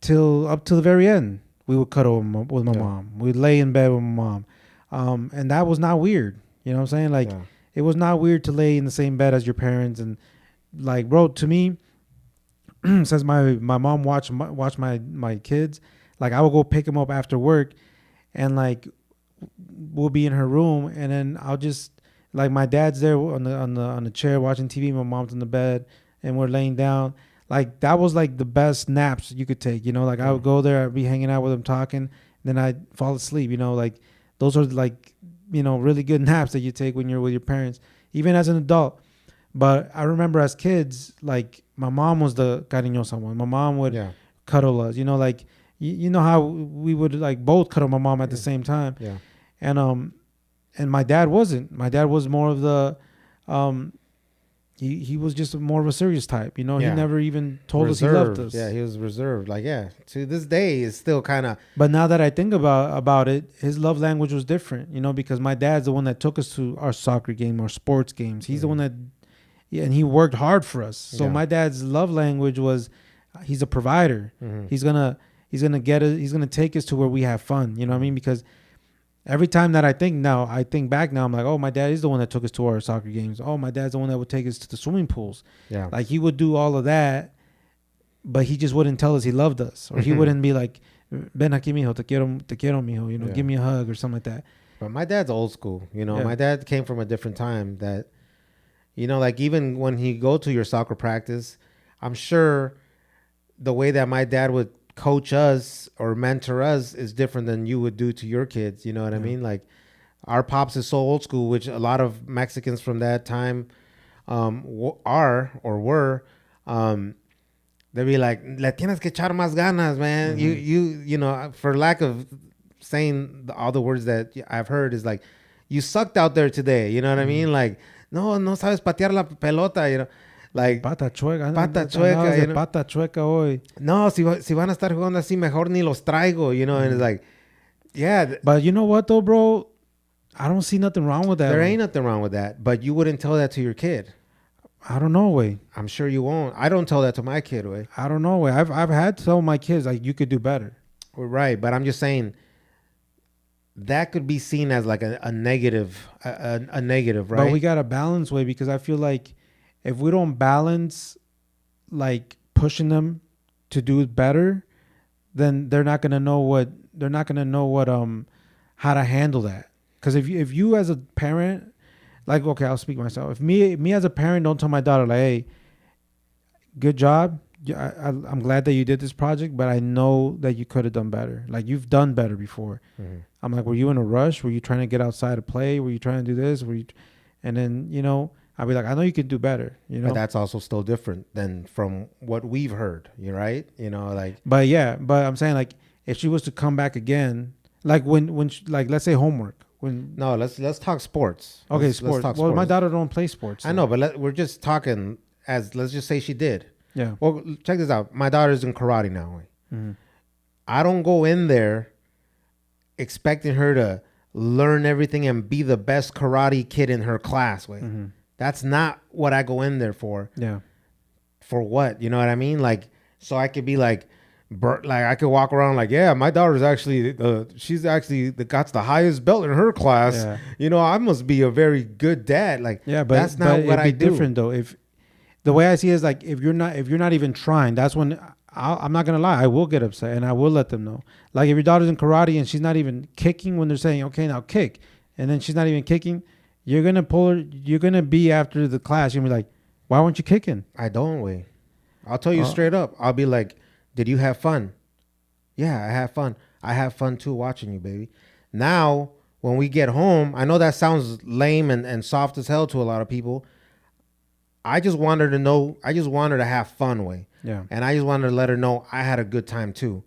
till up to the very end, we would cuddle with my mom. We'd lay in bed with my mom. And that was not weird. You know what I'm saying? Like it was not weird to lay in the same bed as your parents. And like, bro, to me, since my mom watched my kids, like I would go pick them up after work and like we'll be in her room and then I'll just, like my dad's there on the chair watching TV, my mom's in the bed and we're laying down. Like that was like the best naps you could take, like I would go there, I'd be hanging out with them talking, then I'd fall asleep, like those are like, really good naps that you take when you're with your parents, even as an adult. But I remember as kids, like my mom was the cariñosa one. My mom would cuddle us, like, you know how we would like both cuddle my mom at the same time. Yeah. And and my dad wasn't. My dad was more of the, he was just more of a serious type. You know, he never even told us he loved us. Yeah, he was reserved. Like, yeah, to this day, it's still kind of. But now that I think about it, his love language was different. You know, because my dad's the one that took us to our soccer game, our sports games. He's the one that, and he worked hard for us. So my dad's love language was, he's a provider. He's gonna take us to where we have fun. You know what I mean? Because every time that I think back now, I'm like, oh, my dad is the one that took us to our soccer games. Oh, my dad's the one that would take us to the swimming pools. Yeah. Like, he would do all of that, but he just wouldn't tell us he loved us. Or he wouldn't be like, ven aquí, mijo, te quiero, mijo. You know, give me a hug or something like that. But my dad's old school. You know, my dad came from a different time that, you know, like, even when he go to your soccer practice, I'm sure the way that my dad would coach us or mentor us is different than you would do to your kids. You know what I mean? Like, our pops is so old school, which a lot of Mexicans from that time are or were. They'd be like, le tienes que echar más ganas, man. You know, for lack of saying all the words that I've heard, is like, you sucked out there today. You know what I mean? Like, no sabes patear la pelota, you know. Like, pata chueca, you know? Pata chueca hoy. No, si van a estar jugando así, mejor ni los traigo, you know. And it's like, yeah. But you know what though, bro? I don't see nothing wrong with that. There ain't nothing wrong with that. But you wouldn't tell that to your kid. I don't know, way. I'm sure you won't. I don't tell that to my kid, way. I don't know, way. I've had to tell my kids, like, you could do better. Well, right, but I'm just saying that could be seen as like a negative, a negative, right? But we got to balance, way, because I feel like if we don't balance, like, pushing them to do better, then they're not gonna know what how to handle that. Because if you as a parent, like, okay, I'll speak myself. If me as a parent don't tell my daughter, like, hey, good job, I'm glad that you did this project, but I know that you could have done better. Like, you've done better before. I'm like, were you in a rush? Were you trying to get outside to play? Were you trying to do this? And then, you know, I'll be like, I know you can do better, you know. But that's also still different than from what we've heard, you right? You know, like. But I'm saying, like, if she was to come back again, like when she, like, let's say homework. No, let's talk sports. Okay, sports. Well, my daughter don't play sports. So. I know, but we're just talking as, let's just say she did. Yeah. Well, check this out. My daughter's in karate now. I don't go in there expecting her to learn everything and be the best karate kid in her class. That's not what I go in there for. Yeah. For what? You know what I mean? Like, so I could be like I could walk around like, yeah, my daughter's actually she's actually got the highest belt in her class. Yeah. You know, I must be a very good dad. Like, yeah, but that's not what I do. Different though. If the way I see it is like, if you're not even trying, that's when I'm not gonna lie, I will get upset and I will let them know. Like, if your daughter's in karate and she's not even kicking when they're saying, okay, now kick, and then she's not even kicking. You're going to pull her. You're going to be after the class. You're going to be like, why weren't you kicking? I don't, way. I'll tell you straight up. I'll be like, did you have fun? Yeah, I have fun. I have fun too watching you, baby. Now, when we get home, I know that sounds lame and soft as hell to a lot of people. I just want her to know. I just want her to have fun, way. Yeah. And I just wanted to let her know I had a good time too.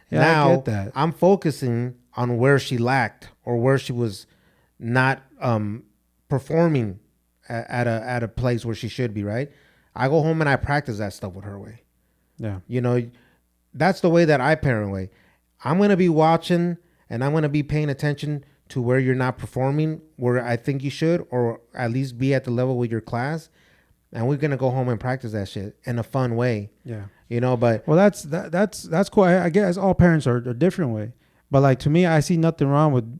Yeah, now, I get that. I'm focusing on where she lacked or where she was not performing at a place where she should be, right? I go home and I practice that stuff with her, way. Yeah. You know, that's the way that I parent, way. I'm going to be watching and I'm going to be paying attention to where you're not performing where I think you should, or at least be at the level with your class. And we're going to go home and practice that shit in a fun way. Yeah. You know, but. Well, that's cool. I guess all parents are a different way. But like, to me, I see nothing wrong with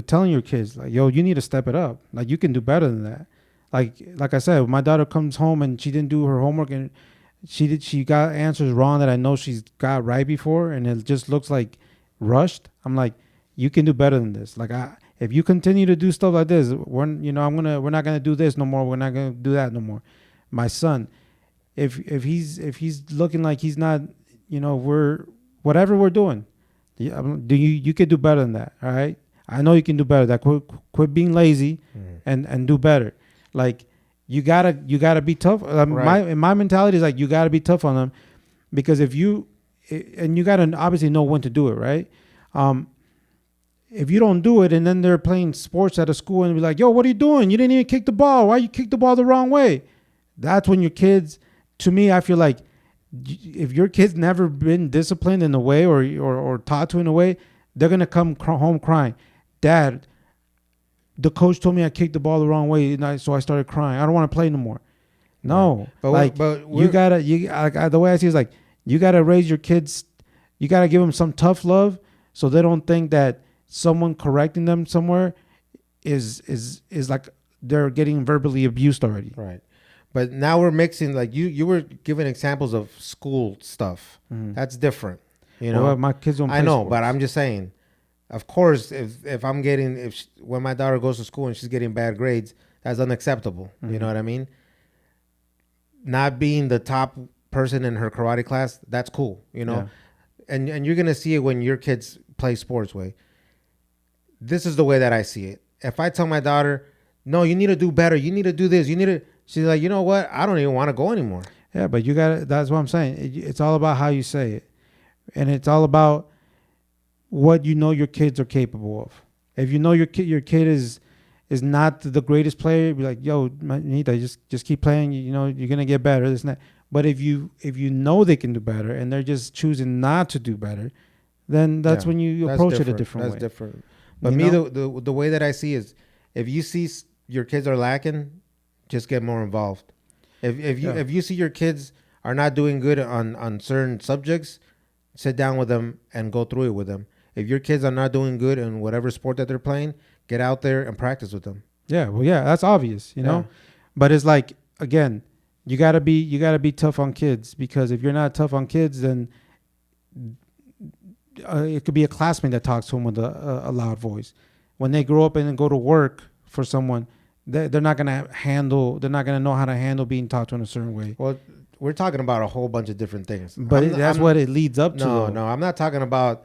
telling your kids, like, yo, you need to step it up. Like, you can do better than that. Like I said, my daughter comes home and she didn't do her homework and she got answers wrong that I know she's got right before, and it just looks like rushed. I'm like, you can do better than this. Like, if you continue to do stuff like this, we're not gonna do this no more. We're not gonna do that no more. My son, if he's looking like he's not, you know, whatever we're doing, you could do better than that. All right, I know you can do better. That quit being lazy and do better. Like, you gotta be tough. Right. My mentality is like, you gotta be tough on them, because if you gotta obviously know when to do it, right? if you don't do it, and then they're playing sports at a school and be like, yo, what are you doing? You didn't even kick the ball. Why you kick the ball the wrong way? That's when your kids, to me, I feel like if your kid's never been disciplined in a way or taught to in a way, they're going to come home crying. Dad, the coach told me I kicked the ball the wrong way, and so I started crying. I don't want to play no more. No, but you gotta the way I see it is like you gotta raise your kids. You gotta give them some tough love so they don't think that someone correcting them somewhere is like they're getting verbally abused already. Right. But now we're mixing, like you were giving examples of school stuff. Mm-hmm. That's different. You know, well, my kids don't play I know, sports. but I'm just saying, of course, if I'm getting, when my daughter goes to school and she's getting bad grades, that's unacceptable. Mm-hmm. You know what I mean? Not being the top person in her karate class, that's cool. You know? Yeah. And you're going to see it when your kids play sports way. This is the way that I see it. If I tell my daughter, no, you need to do better. You need to do this. You need to, she's like, you know what? I don't even want to go anymore. Yeah, but you got to, that's what I'm saying. It's all about how you say it. And it's all about what you know your kids are capable of. If you know your kid is not the greatest player, be like, yo, Manita, just keep playing. You know, you're going to get better. This and that. But if you know they can do better and they're just choosing not to do better, then that's when you approach it a different way. That's different. But the way that I see is, if you see your kids are lacking, just get more involved. If you see your kids are not doing good on certain subjects, sit down with them and go through it with them. If your kids are not doing good in whatever sport that they're playing, get out there and practice with them. Yeah, well, yeah, that's obvious, you know. But it's like, again, you gotta be tough on kids, because if you're not tough on kids, then it could be a classmate that talks to them with a loud voice. When they grow up and then go to work for someone, they're not gonna know how to handle being talked to in a certain way. Well, we're talking about a whole bunch of different things, but that's what it leads up to. No, I'm not talking about.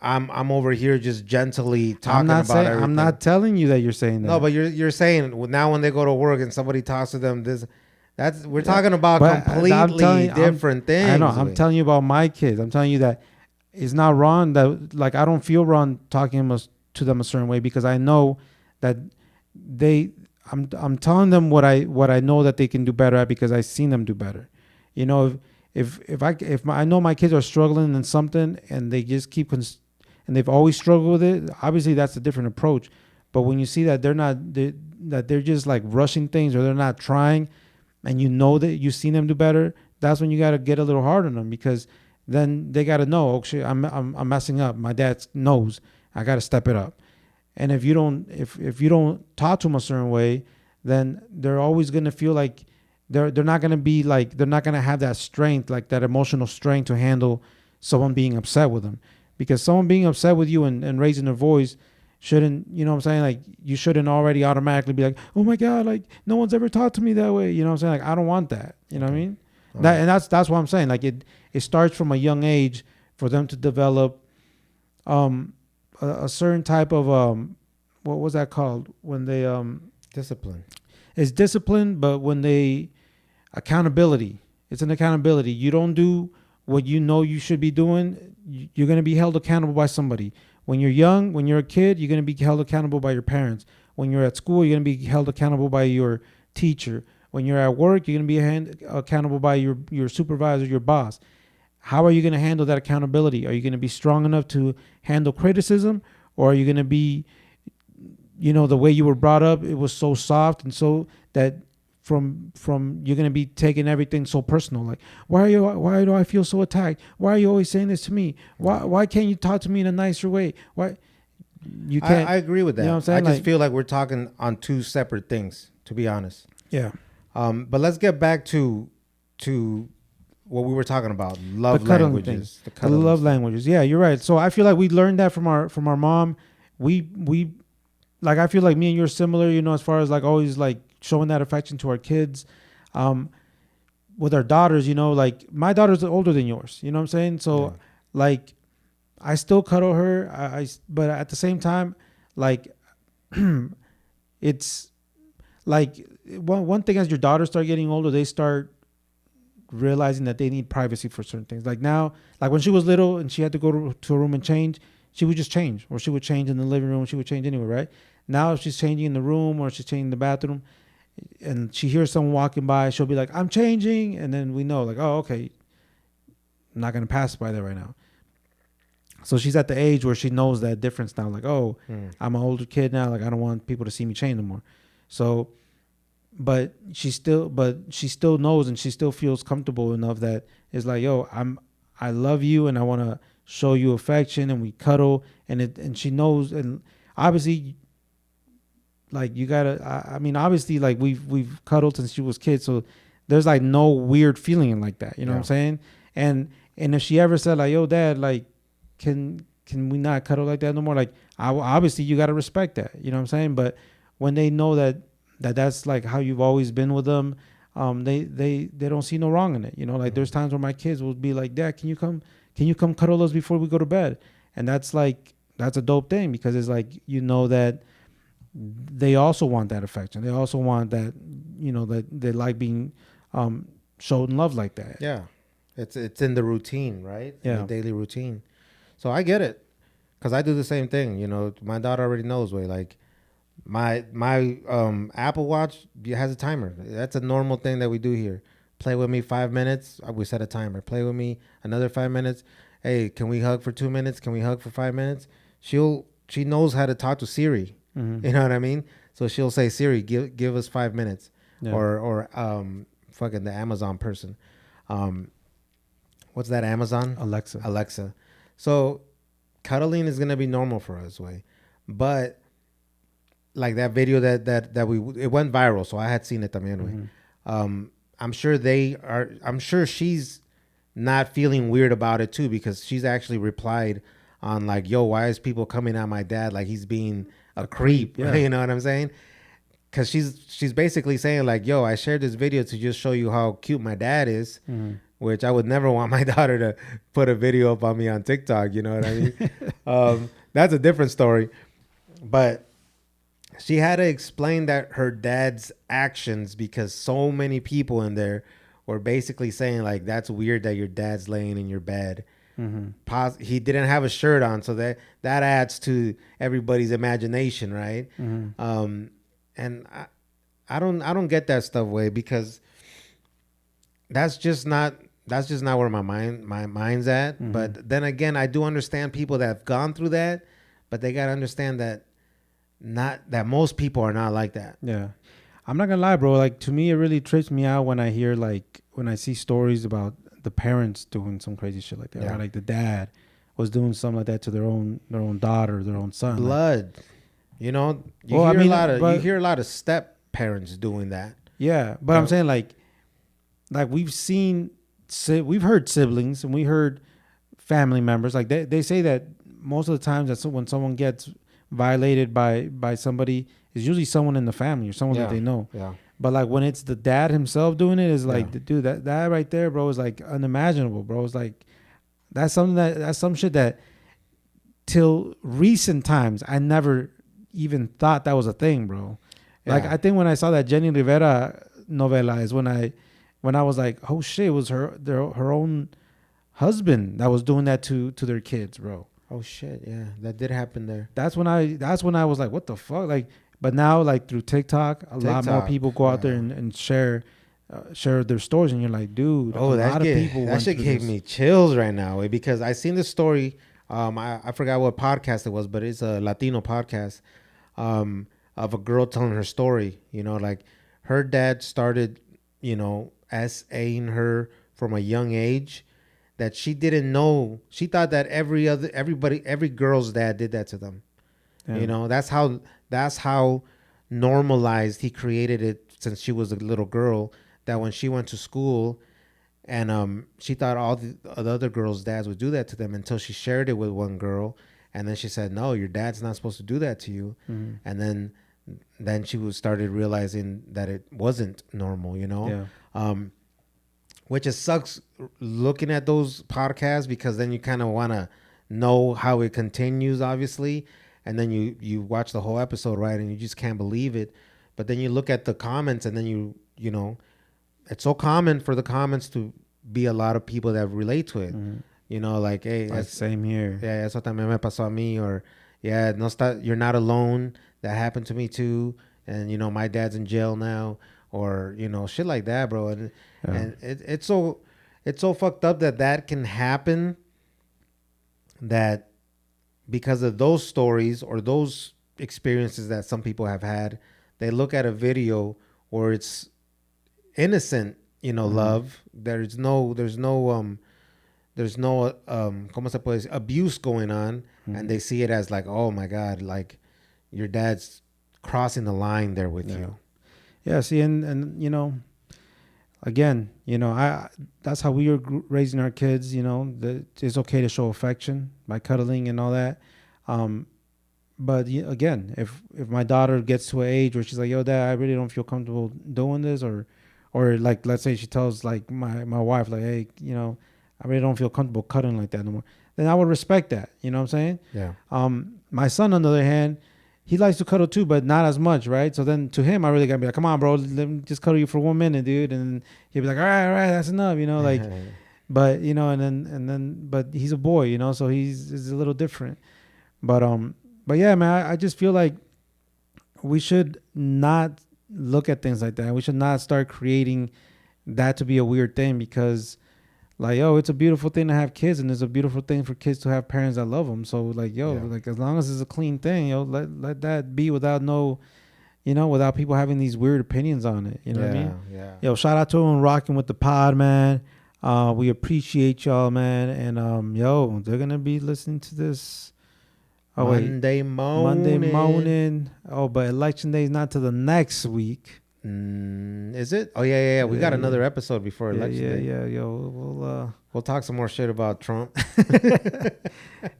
I'm over here just gently talking about everything. I'm not telling you that you're saying that. No, but you're saying now when they go to work and somebody talks to them, we're talking about completely different things. I know. I'm telling you about my kids. I'm telling you that it's not wrong. That, like, I don't feel wrong talking to them a certain way, because I know that I'm telling them what I know that they can do better at, because I've seen them do better. You know, if I know my kids are struggling in something and they just keep and they've always struggled with it, obviously that's a different approach. But when you see that they're just like rushing things, or they're not trying, and you know that you've seen them do better, that's when you got to get a little hard on them, because then they got to know, oh shit, I'm messing up. My dad knows I got to step it up. And if you don't talk to them a certain way, then they're always going to feel like they're not going to have that strength, like that emotional strength to handle someone being upset with them. Because someone being upset with you and raising their voice shouldn't, you know what I'm saying? Like, you shouldn't already automatically be like, oh my God, like, no one's ever talked to me that way. You know what I'm saying? Like, I don't want that. You know what I mean? That's what I'm saying. Like, it starts from a young age for them to develop a certain type of what was that called when they discipline. It's discipline, but when they accountability. It's an accountability. You don't do what you know you should be doing, you're going to be held accountable by somebody. When you're young, when you're a kid, you're going to be held accountable by your parents. When you're at school, you're going to be held accountable by your teacher. When you're at work, you're going to be accountable by your supervisor, your boss. How are you going to handle that accountability? Are you going to be strong enough to handle criticism? Or are you going to be, you know, the way you were brought up, it was so soft and so that from you're going to be taking everything so personal. Like, why do I feel so attacked? Why are you always saying this to me? Why can't you talk to me in a nicer way? Why you can't? I agree with that. You know what I'm saying? I just feel like we're talking on two separate things, to be honest. Yeah. But let's get back to what we were talking about. Love languages. The love languages. Yeah, you're right. So I feel like we learned that from our mom. We like, I feel like me and you're similar, you know, as far as like always like showing that affection to our kids. With our daughters, you know, like my daughter's older than yours, you know what I'm saying? So like I still cuddle her. But at the same time, like it's like one thing, as your daughters start getting older, they start realizing that they need privacy for certain things. Like now, like when she was little and she had to go to a room and change, she would just change, or she would change in the living room. She would change anywhere, right? Now if she's changing in the room or she's changing in the bathroom, and she hears someone walking by, she'll be like, "I'm changing," and then we know, like, oh, okay, I'm not gonna pass by there right now. So she's at the age where she knows that difference now. Like, oh, I'm an older kid now. Like, I don't want people to see me change anymore. So, but she still knows, and she still feels comfortable enough that it's like, yo, I love you, and I want to show you affection, and we cuddle, and she knows, and obviously, like, you gotta. I mean, obviously, like we've cuddled since she was kid, so there's like no weird feeling like that. You know what I'm saying? And if she ever said like, yo, Dad, like, can we not cuddle like that no more? Like, obviously you got to respect that, you know what I'm saying? But when they know that's like how you've always been with them, they don't see no wrong in it, you know. Like, there's times where my kids will be like, Dad, can you come cuddle us before we go to bed? And that's a dope thing, because it's like, you know, that they also want that affection. They also want that, you know, that they like being showed in love like that. Yeah, it's in the routine, right? Yeah, in the daily routine. So I get it, because I do the same thing. You know, my daughter already knows. Like, my Apple Watch has a timer. That's a normal thing that we do here. Play with me 5 minutes. We set a timer. Play with me another 5 minutes. Hey, can we hug for 2 minutes? Can we hug for 5 minutes? She knows how to talk to Siri. You know what I mean? So she'll say, Siri, give us 5 minutes, or fucking the Amazon person. What's that? Amazon? Alexa. So cuddling is gonna be normal for us, way, but like that video that it went viral, so I had seen it también, way. I'm sure she's not feeling weird about it too, because she's actually replied on like, yo, why is people coming at my dad like he's being a creep? Yeah. You know what I'm saying? Because she's basically saying like, yo, I shared this video to just show you how cute my dad is. Which I would never want my daughter to put a video up on me on TikTok. You know what I mean? That's a different story. But she had to explain that her dad's actions, because so many people in there were basically saying like, that's weird that your dad's laying in your bed. He didn't have a shirt on, so that adds to everybody's imagination, right? And I don't get that stuff, way, because that's just not where my mind's at. But then again, I do understand people that have gone through that, but they got to understand that most people are not like that. Yeah. I'm not gonna lie, bro. Like, to me, it really trips me out when I see stories about the parents doing some crazy shit like that. Yeah. Right? Like, the dad was doing something like that to their own daughter, their own son. Blood. Like, you know, you hear a lot of step parents doing that. Yeah, but I'm saying like we've heard siblings, and we heard family members. Like, they say that most of the times that when someone gets violated by somebody, it's usually someone in the family or someone that they know. Yeah. But like, when it's the dad himself doing it, is like, dude, that right there, bro, is like unimaginable, bro. It's like, that's some shit that till recent times I never even thought that was a thing, bro. Yeah. Like, I think when I saw that Jenny Rivera novela is when I was like, oh shit, it was her own husband that was doing that to their kids, bro. Oh shit, yeah, that did happen there. That's when I was like, what the fuck? Like, but now, like, through TikTok, a lot more people go out there and share their stories, and you're like, dude, that shit gave me chills right now, because I seen this story. I forgot what podcast it was, but it's a Latino podcast, of a girl telling her story. You know, like, her dad started, you know, SAing her from a young age, that she didn't know. She thought that every girl's dad did that to them. Yeah. You know, that's how normalized he created it since she was a little girl, that when she went to school, and she thought all the other girls' dads would do that to them, until she shared it with one girl, and then she said, no, your dad's not supposed to do that to you. And then she started realizing that it wasn't normal, you know. Yeah. Which it sucks looking at those podcasts, because then you kind of want to know how it continues, obviously, and then you watch the whole episode, right, and you just can't believe it. But then you look at the comments, and then you know, it's so common for the comments to be a lot of people that relate to it. You know, like, hey, Like, same here. yeah, eso también me pasó a mí, or yeah, no está, you're not alone. That happened to me too, and you know, my dad's in jail now, or you know, shit like that, bro. And it's so fucked up that can happen. That because of those stories or those experiences that some people have had, they look at a video where it's innocent, you know, love. There's no ¿cómo se puede decir? Abuse going on, and they see it as like, oh my God, like your dad's crossing the line there with you. Yeah, see, and you know, again, you know, that's how we were raising our kids, you know, that it's okay to show affection by cuddling and all that. But again, if my daughter gets to an age where she's like, yo, Dad, I really don't feel comfortable doing this, or like, let's say she tells like my wife, like, hey, you know, I really don't feel comfortable cuddling like that no more, then I would respect that. You know what I'm saying? Yeah. My son, on the other hand, he likes to cuddle too, but not as much, right? So then to him, I really gotta be like, come on, bro, let me just cuddle you for 1 minute, dude. And he'll be like, all right, that's enough, you know, like, but you know, and then, but he's a boy, you know, so he's a little different. But yeah, man, I just feel like we should not look at things like that. We should not start creating that to be a weird thing, because like, yo, it's a beautiful thing to have kids, and it's a beautiful thing for kids to have parents that love them. So like, yo, like, as long as it's a clean thing, yo, let that be without no, you know, without people having these weird opinions on it. You know what I mean? Yeah. Yo, shout out to everyone rocking with the pod, man. We appreciate y'all, man. And yo, they're gonna be listening to this. Oh, Monday morning. Oh, but election day is not till the next week. Is it? Oh yeah. We got another episode before election day. Yeah. Yo, we'll talk some more shit about Trump.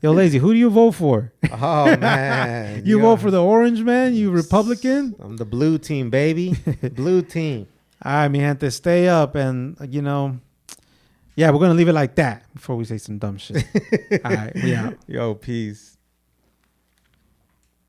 Yo, Lazy, who do you vote for? Oh man, you vote for the orange man? You Republican? I'm the blue team, baby. Blue team. All right, mi gente, stay up, and you know, yeah, we're gonna leave it like that before we say some dumb shit. All right, we out. Yo, peace.